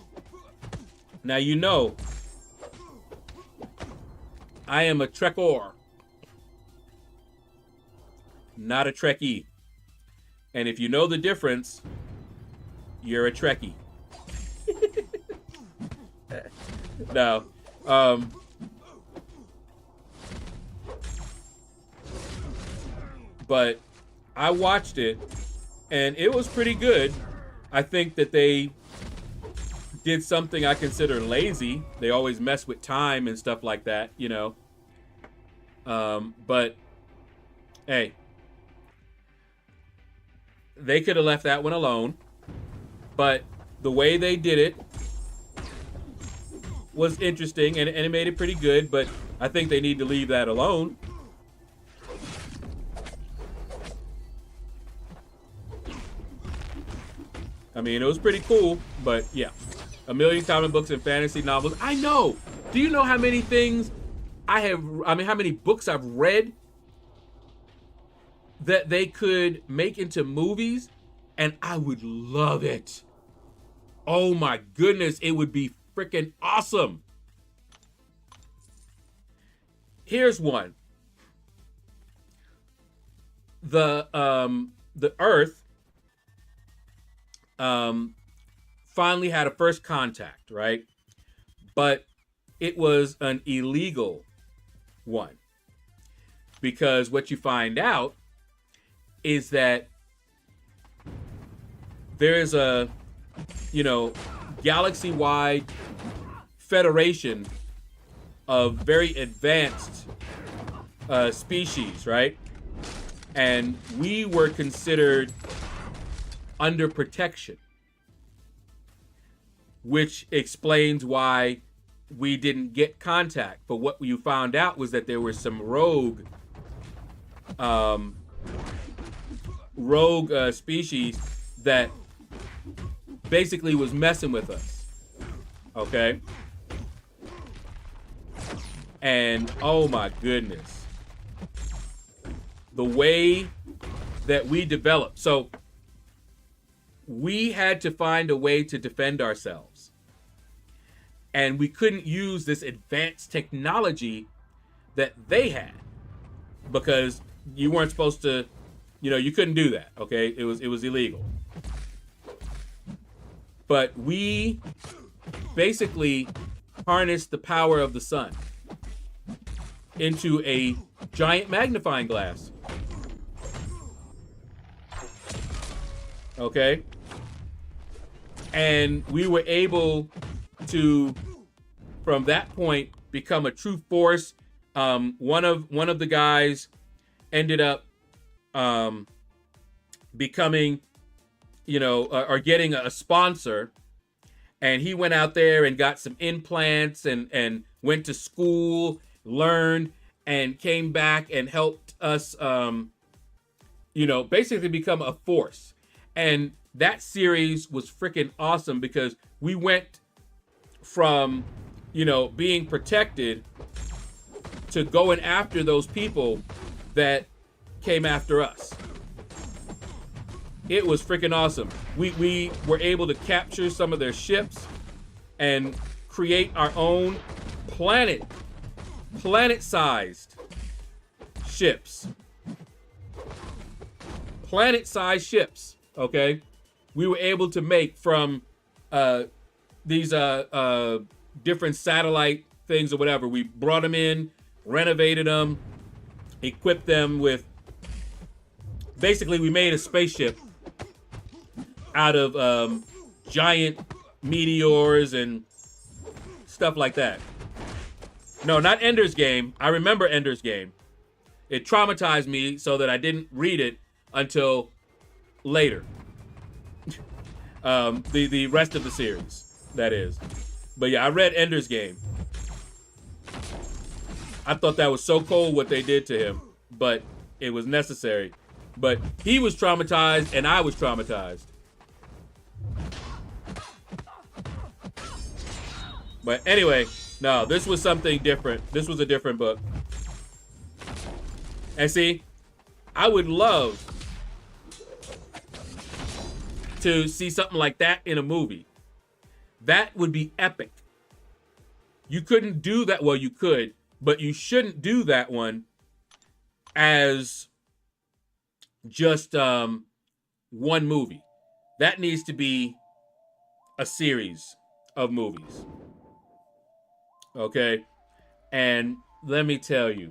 Now, you know, I am a Trekor, not a Trekkie. And if you know the difference, you're a Trekkie. No. But I watched it, and it was pretty good. I think that they did something I consider lazy. They always mess with time and stuff like that, you know. But, hey. They could have left that one alone. But the way they did it was interesting, and it made it pretty good, but I think they need to leave that alone. I mean, it was pretty cool, but yeah. 1 million comic books and fantasy novels. I know! Do you know how many things how many books I've read that they could make into movies, and I would love it. Oh my goodness, it would be freaking awesome. Here's one. The Earth finally had a first contact, right? But it was an illegal one. Because what you find out is that there's a, galaxy-wide federation of very advanced species, right? And we were considered under protection, which explains why we didn't get contact. But what you found out was that there were some rogue species that basically was messing with us. Okay? And oh my goodness. The way that we developed. So we had to find a way to defend ourselves. And we couldn't use this advanced technology that they had because you weren't supposed to, you couldn't do that, okay? It was illegal. But we basically harnessed the power of the sun into a giant magnifying glass. Okay? And we were able to, from that point, become a true force. One of the guys ended up becoming, or getting a sponsor, and he went out there and got some implants and went to school, learned, and came back and helped us, basically become a force. And that series was freaking awesome because we went from, being protected to going after those people that came after us. It was freaking awesome. We were able to capture some of their ships and create our own planet-sized ships. Planet-sized ships, okay? We were able to make from these different satellite things or whatever. We brought them in, renovated them, equipped them with, basically we made a spaceship out of giant meteors and stuff like that. No, not Ender's Game. I remember Ender's Game. It traumatized me so that I didn't read it until later. The rest of the series, that is. But yeah, I read Ender's Game. I thought that was so cold what they did to him, but it was necessary. But he was traumatized and I was traumatized. But anyway, no, this was something different. This was a different book. And see, I would love to see something like that in a movie. That would be epic. You couldn't do that. Well, you could, but you shouldn't do that one as just one movie. That needs to be a series of movies. Okay? And let me tell you,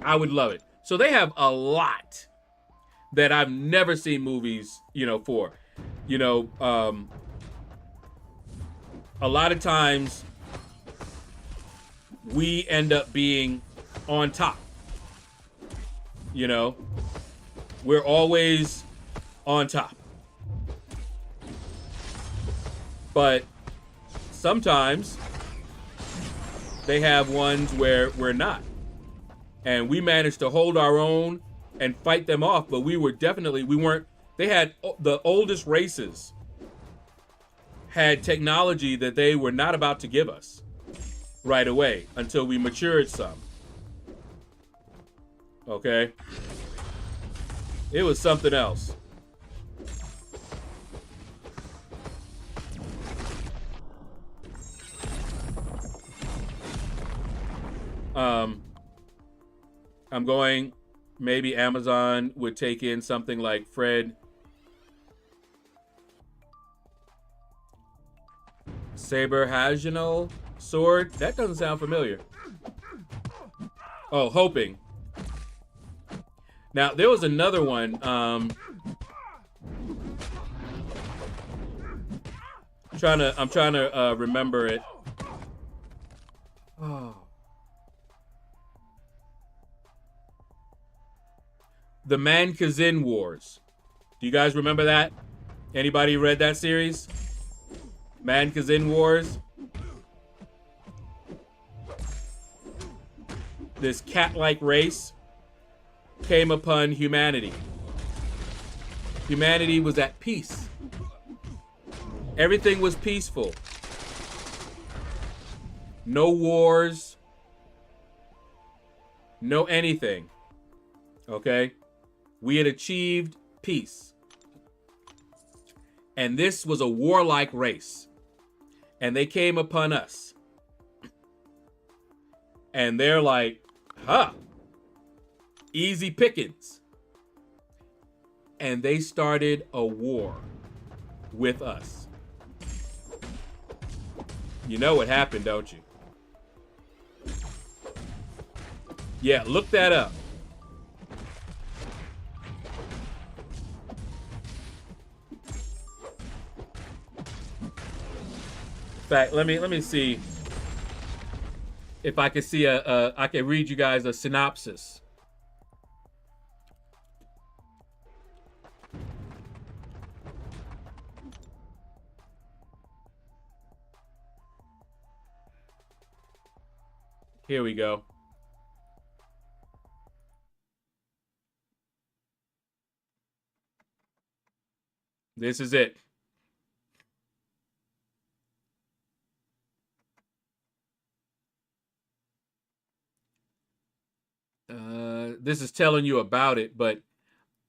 I would love it. So they have a lot that I've never seen movies, for. A lot of times we end up being on top. We're always on top. But sometimes they have ones where we're not. And we managed to hold our own and fight them off, but we weren't, they had, the oldest races had technology that they were not about to give us right away until we matured some. Okay? It was something else. I'm going, maybe Amazon would take in something like Fred Saber-Hagenal sword. That doesn't sound familiar. Oh, hoping. Now, there was another one. I'm trying to remember it. Oh. The Man-Kazin Wars. Do you guys remember that? Anybody read that series? Man-Kazin Wars. This cat-like race came upon humanity. Humanity was at peace. Everything was peaceful. No wars. No anything. Okay? We had achieved peace. And this was a warlike race. And they came upon us. And they're like, huh, easy pickings. And they started a war with us. You know what happened, don't you? Yeah, look that up. In fact, let me see if I can see I can read you guys a synopsis. Here we go. This is it. This is telling you about it, but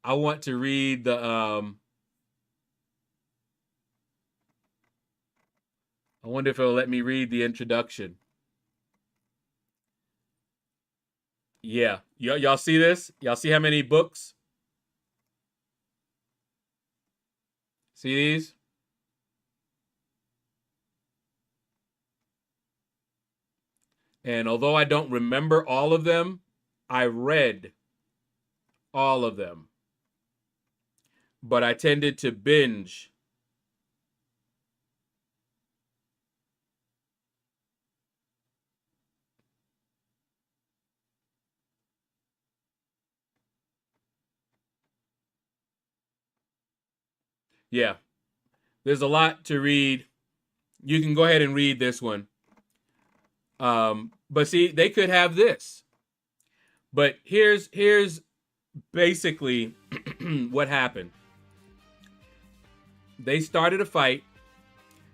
I want to read the I wonder if it'll let me read the introduction. Yeah, y'all see this? Y'all see how many books? See these? And although I don't remember all of them, I read all of them. But I tended to binge. Yeah. There's a lot to read. You can go ahead and read this one. But see, they could have this. But here's basically what happened. They started a fight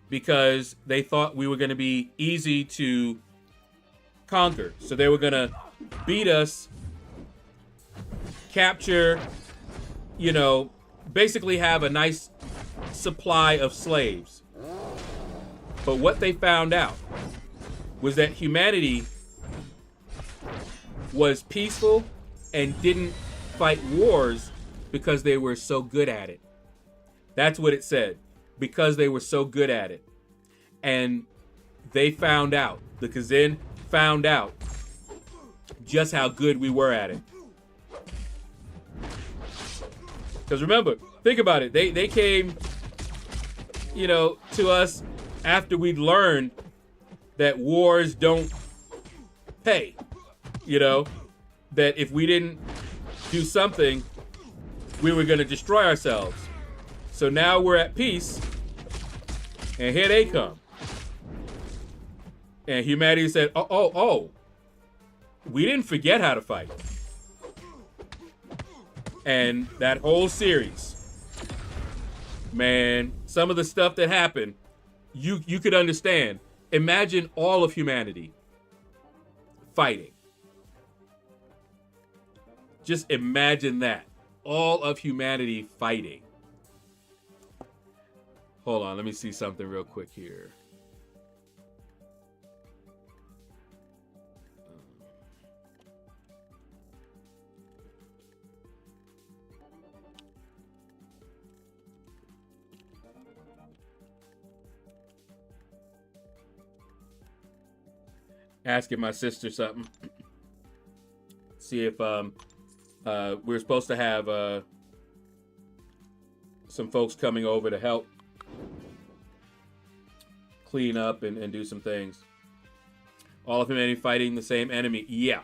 because they thought we were going to be easy to conquer. So they were going to beat us, capture, you know, basically have a nice supply of slaves. But what they found out was that humanity was peaceful and didn't fight wars because they were so good at it. That's what it said. Because they were so good at it. And they found out, the Kazin found out just how good we were at it. Because remember, think about it. They came, you know, to us after we'd learned that wars don't pay. You know, that if we didn't do something, we were going to destroy ourselves. So now we're at peace, and here they come. And humanity said, oh, we didn't forget how to fight. And that whole series, man, some of the stuff that happened, you could understand. Imagine all of humanity fighting. Just imagine that. all of humanity fighting. Hold on, let me see something real quick here. Asking my sister something. See if we're supposed to have some folks coming over to help clean up and do some things. All of humanity fighting the same enemy. Yeah.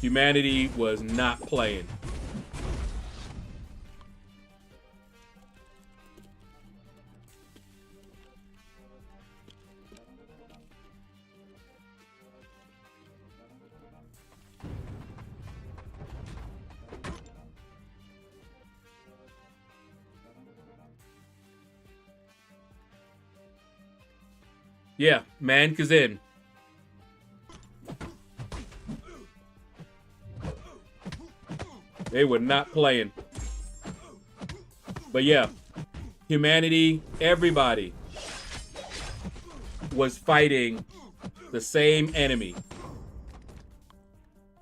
Humanity was not playing. Yeah, man Kazin. They were not playing. But yeah, humanity, everybody was fighting the same enemy.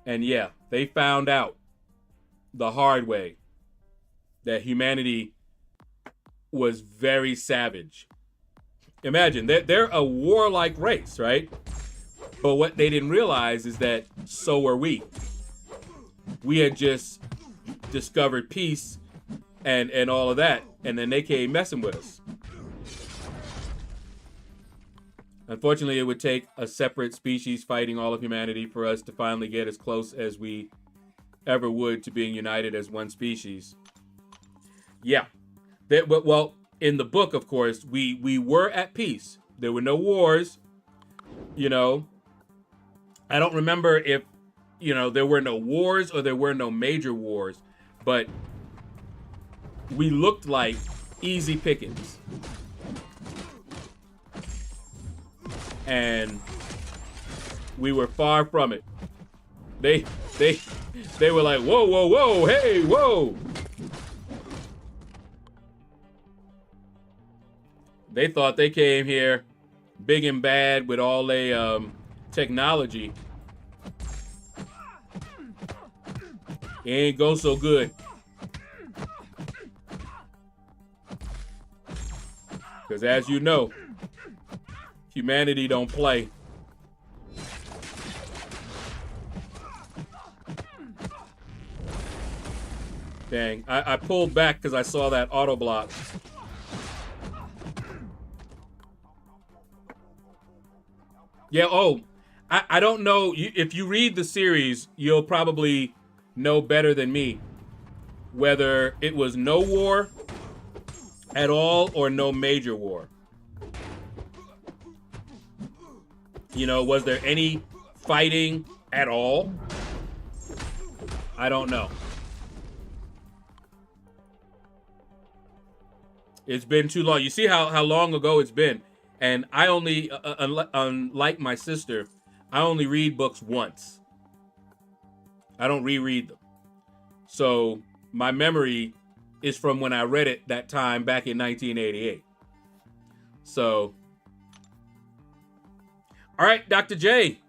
And yeah, they found out the hard way that humanity was very savage. Imagine, they're a warlike race, right? But what they didn't realize is that so were we. We had just discovered peace and all of that, and then they came messing with us. Unfortunately, it would take a separate species fighting all of humanity for us to finally get as close as we ever would to being united as one species. Yeah. Well, in the book, of course, we were at peace. There were no wars. You know, I don't remember if, you know, there were no wars or there were no major wars, but we looked like easy pickings. And we were far from it. They were like, whoa, whoa, whoa, hey, whoa. They thought they came here big and bad with all their technology. It ain't go so good. Because as you know, humanity don't play. Dang, I pulled back because I saw that auto block. Yeah, oh, I don't know. If you read the series, you'll probably know better than me whether it was no war at all or no major war. You know, was there any fighting at all? I don't know. It's been too long. You see how long ago it's been. And I only, unlike my sister, I only read books once. I don't reread them. So my memory is from when I read it that time back in 1988. So, all right, Dr. J.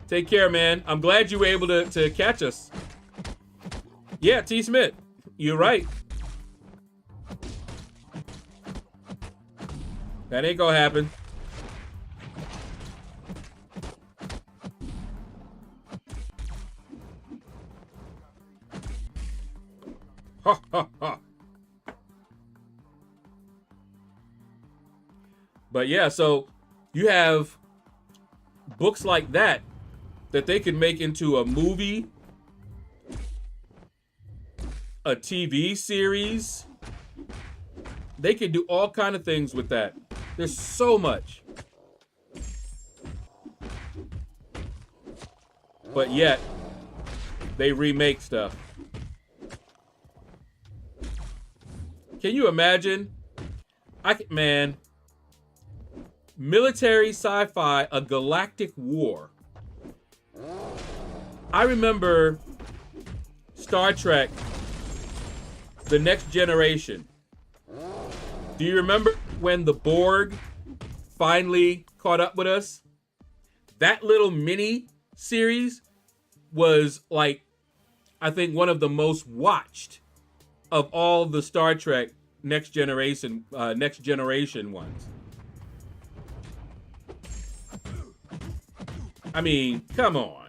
Take care, man. I'm glad you were able to catch us. Yeah, T. Smith, you're right. That ain't gonna happen. Ha ha ha. But yeah, so you have books like that they could make into a movie, a TV series. They could do all kind of things with that. There's so much. But yet, they remake stuff. Can you imagine? Man, military sci-fi, a galactic war. I remember Star Trek, The Next Generation. Do you remember when the Borg finally caught up with us? That little mini series was like, I think, one of the most watched of all the Star Trek Next Generation ones. I mean, come on.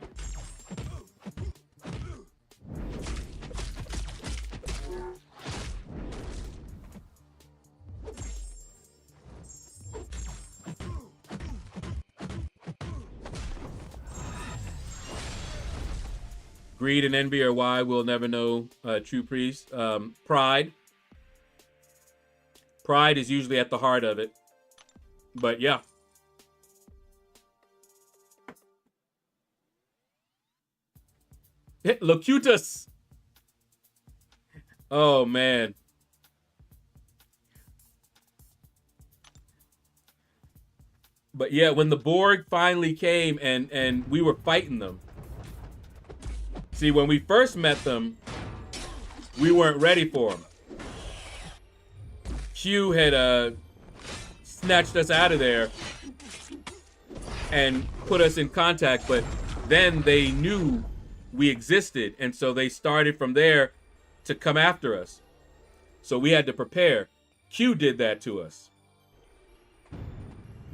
Greed and envy are why we'll never know true priest. Pride. Pride is usually at the heart of it. But yeah. Locutus. Oh, man. But yeah, when the Borg finally came and we were fighting them. See, when we first met them, we weren't ready for them. Q had snatched us out of there and put us in contact, but then they knew we existed, and so they started from there to come after us. So we had to prepare. Q did that to us.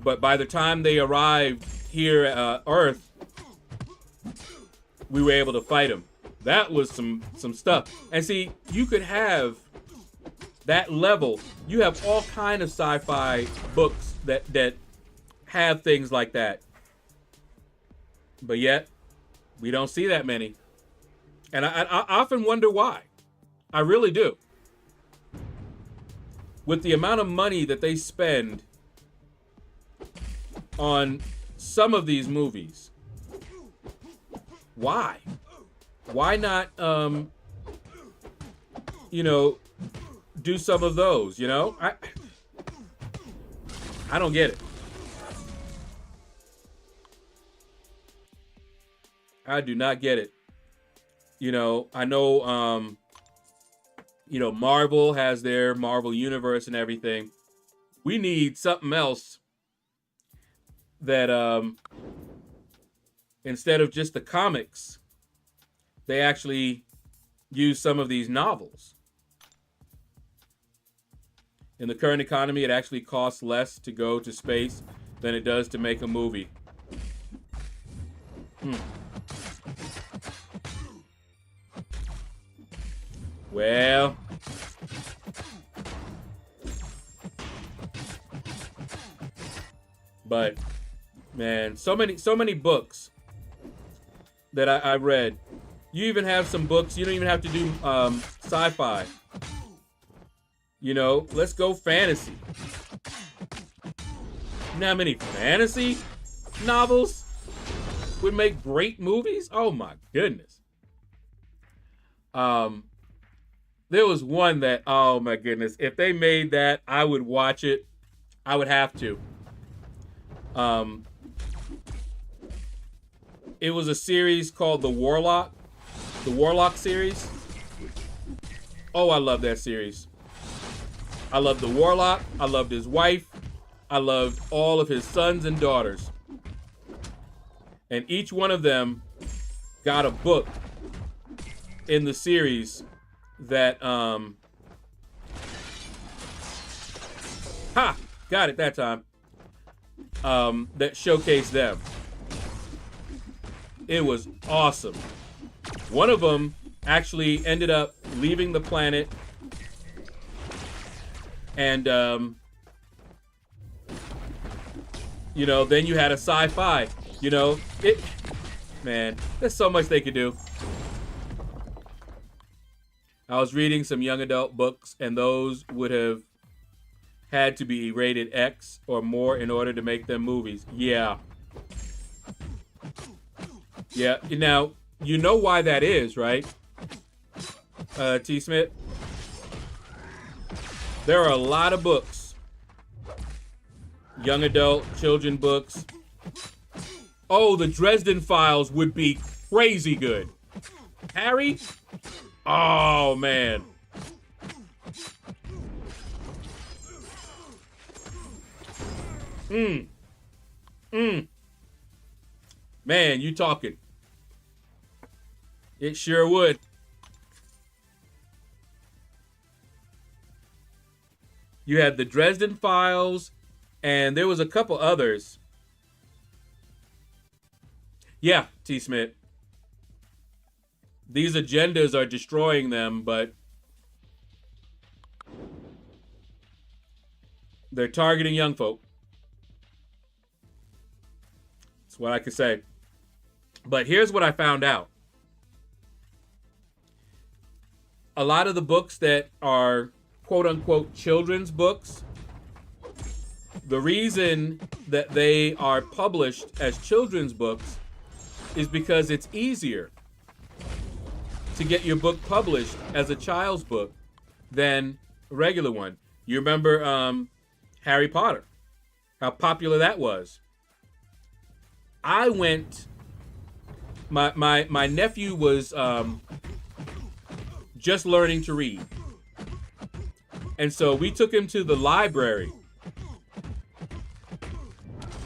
But by the time they arrived here at Earth, we were able to fight them. That was some stuff. And see, you could have that level. You have all kind of sci-fi books that have things like that. But yet, we don't see that many. And I often wonder why. I really do. With the amount of money that they spend on some of these movies, why? Why not, do some of those, I don't get it. I do not get it. I know, Marvel has their Marvel Universe and everything. We need something else that, instead of just the comics, they actually use some of these novels. In the current economy, it actually costs less to go to space than it does to make a movie. Well, but man, so many books that I read. You even have some books. You don't even have to do sci-fi. Let's go fantasy. You know how many fantasy novels would make great movies? Oh my goodness. There was one that, oh my goodness, if they made that, I would watch it. I would have to. It was a series called The Warlock series. Oh, I love that series. I loved the Warlock. I loved his wife. I loved all of his sons and daughters. And each one of them got a book in the series that, got it that time, that showcased them. It was awesome. One of them actually ended up leaving the planet, and, then you had a sci-fi, man, there's so much they could do. I was reading some young adult books, and those would have had to be rated X or more in order to make them movies. Yeah. Yeah. Now, you know why that is, right? T. Smith? There are a lot of books. Young adult, children books. Oh, the Dresden Files would be crazy good. Harry? Oh, man. Man, you talking. It sure would. You had the Dresden Files, and there was a couple others. Yeah, T. Smith. These agendas are destroying them, but they're targeting young folk. That's what I could say. But here's what I found out. A lot of the books that are quote-unquote children's books, the reason that they are published as children's books is because it's easier to get your book published as a child's book than a regular one. You remember Harry Potter, how popular that was. I went, my nephew was just learning to read. And so we took him to the library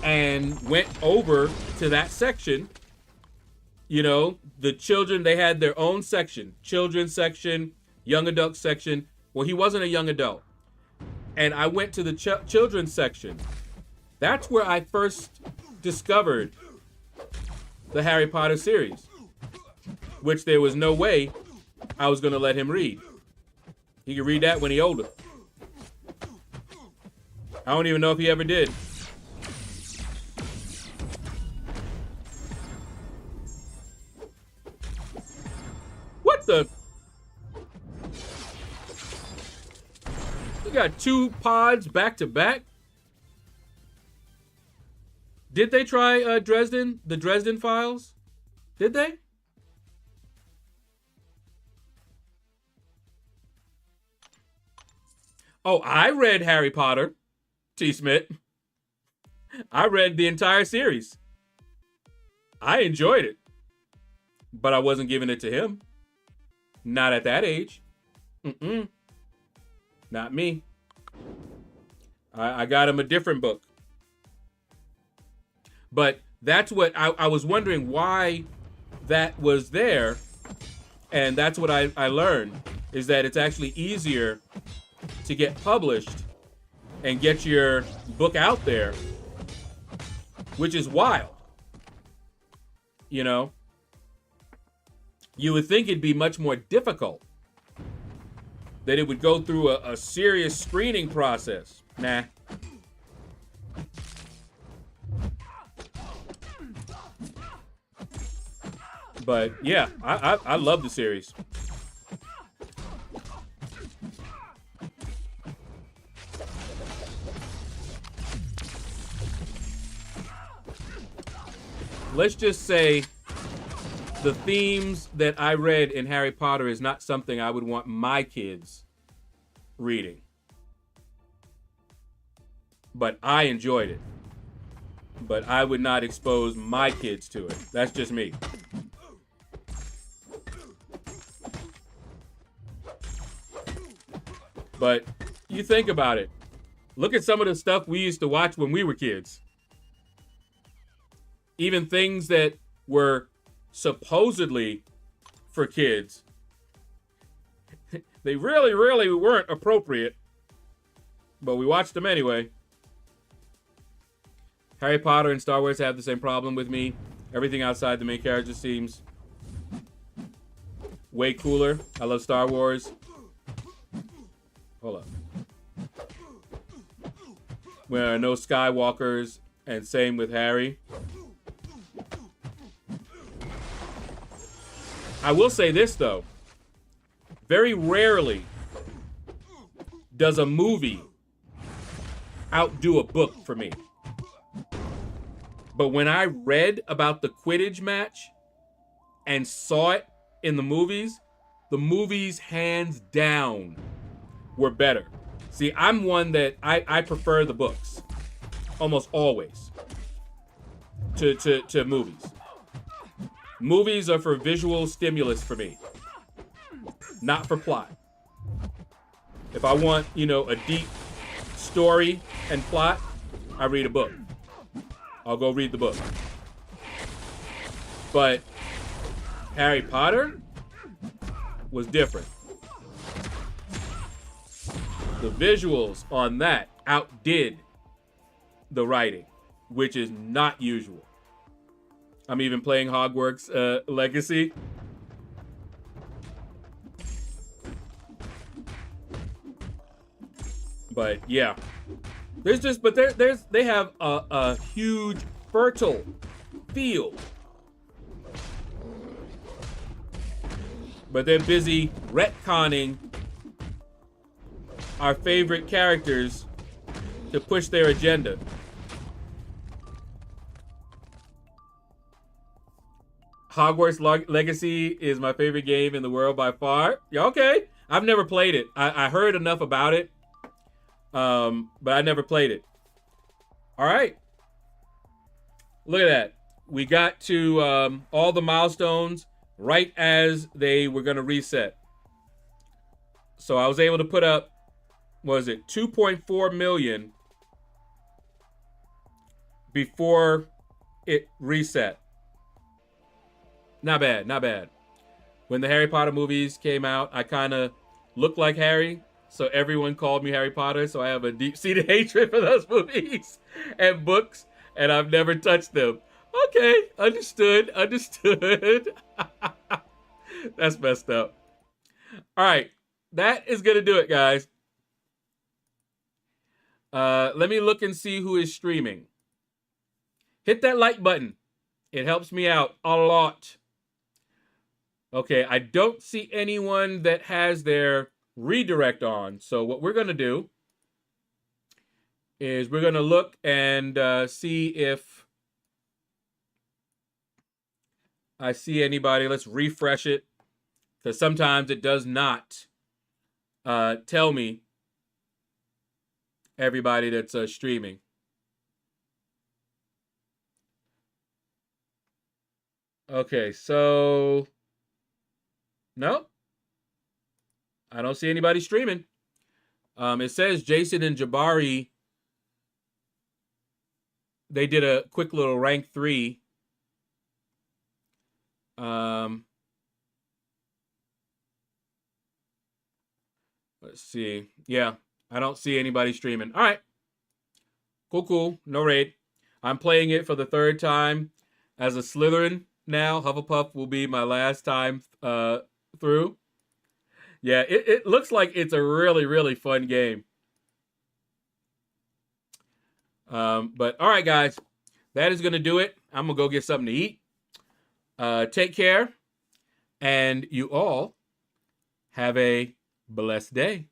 and went over to that section. You know, the children, they had their own section, children's section, young adult section. Well, he wasn't a young adult. And I went to the children's section. That's where I first discovered the Harry Potter series, which there was no way I was going to let him read. He could read that when he older. I don't even know if he ever did. What the? We got 2 pods back to back. Did they try Dresden? The Dresden Files? Did they? Oh, I read Harry Potter, T. Smith. I read the entire series. I enjoyed it. But I wasn't giving it to him. Not at that age. Not me. I got him a different book. But that's what I was wondering why that was there. And that's what I learned, is that it's actually easier to get published and get your book out there, which is wild. You know, you would think it'd be much more difficult, that it would go through a serious screening process. Nah. But yeah, I love the series. Let's just say the themes that I read in Harry Potter is not something I would want my kids reading. But I enjoyed it. But I would not expose my kids to it. That's just me. But you think about it. Look at some of the stuff we used to watch when we were kids. Even things that were supposedly for kids. They really, really weren't appropriate. But we watched them anyway. Harry Potter and Star Wars have the same problem with me. Everything outside the main character seems way cooler. I love Star Wars. Hold up. There are no Skywalkers, and same with Harry. I will say this, though. Very rarely does a movie outdo a book for me. But when I read about the Quidditch match and saw it in the movies hands down were better. See, I'm one that I prefer the books almost always to movies. Movies are for visual stimulus for me, not for plot. If I want, you know, a deep story and plot, I read a book. I'll go read the book. But Harry Potter was different. The visuals on that outdid the writing, which is not usual. I'm even playing Hogwarts Legacy. But yeah, they have a huge fertile field, but they're busy retconning our favorite characters to push their agenda. Hogwarts Legacy is my favorite game in the world by far. Yeah, okay. I've never played it. I heard enough about it, but I never played it. All right. Look at that. We got to all the milestones right as they were going to reset. So I was able to put up, what was it, 2.4 million before it reset. Not bad, not bad. When the Harry Potter movies came out, I kind of looked like Harry, so everyone called me Harry Potter, so I have a deep-seated hatred for those movies and books, and I've never touched them. Okay, understood. That's messed up. All right, that is going to do it, guys. Let me look and see who is streaming. Hit that like button. It helps me out a lot. Okay, I don't see anyone that has their redirect on. So what we're going to do is we're going to look and see if I see anybody. Let's refresh it, because sometimes it does not tell me everybody that's streaming. Okay, so no, I don't see anybody streaming. It says Jason and Jabari, they did a quick little rank 3. Let's see. Yeah, I don't see anybody streaming. All right. Cool. No raid. I'm playing it for the 3rd time as a Slytherin now. Hufflepuff will be my last time through. Yeah, it looks like it's a really, really fun game. But all right, guys, that is going to do it. I'm going to go get something to eat. Take care, and you all have a blessed day.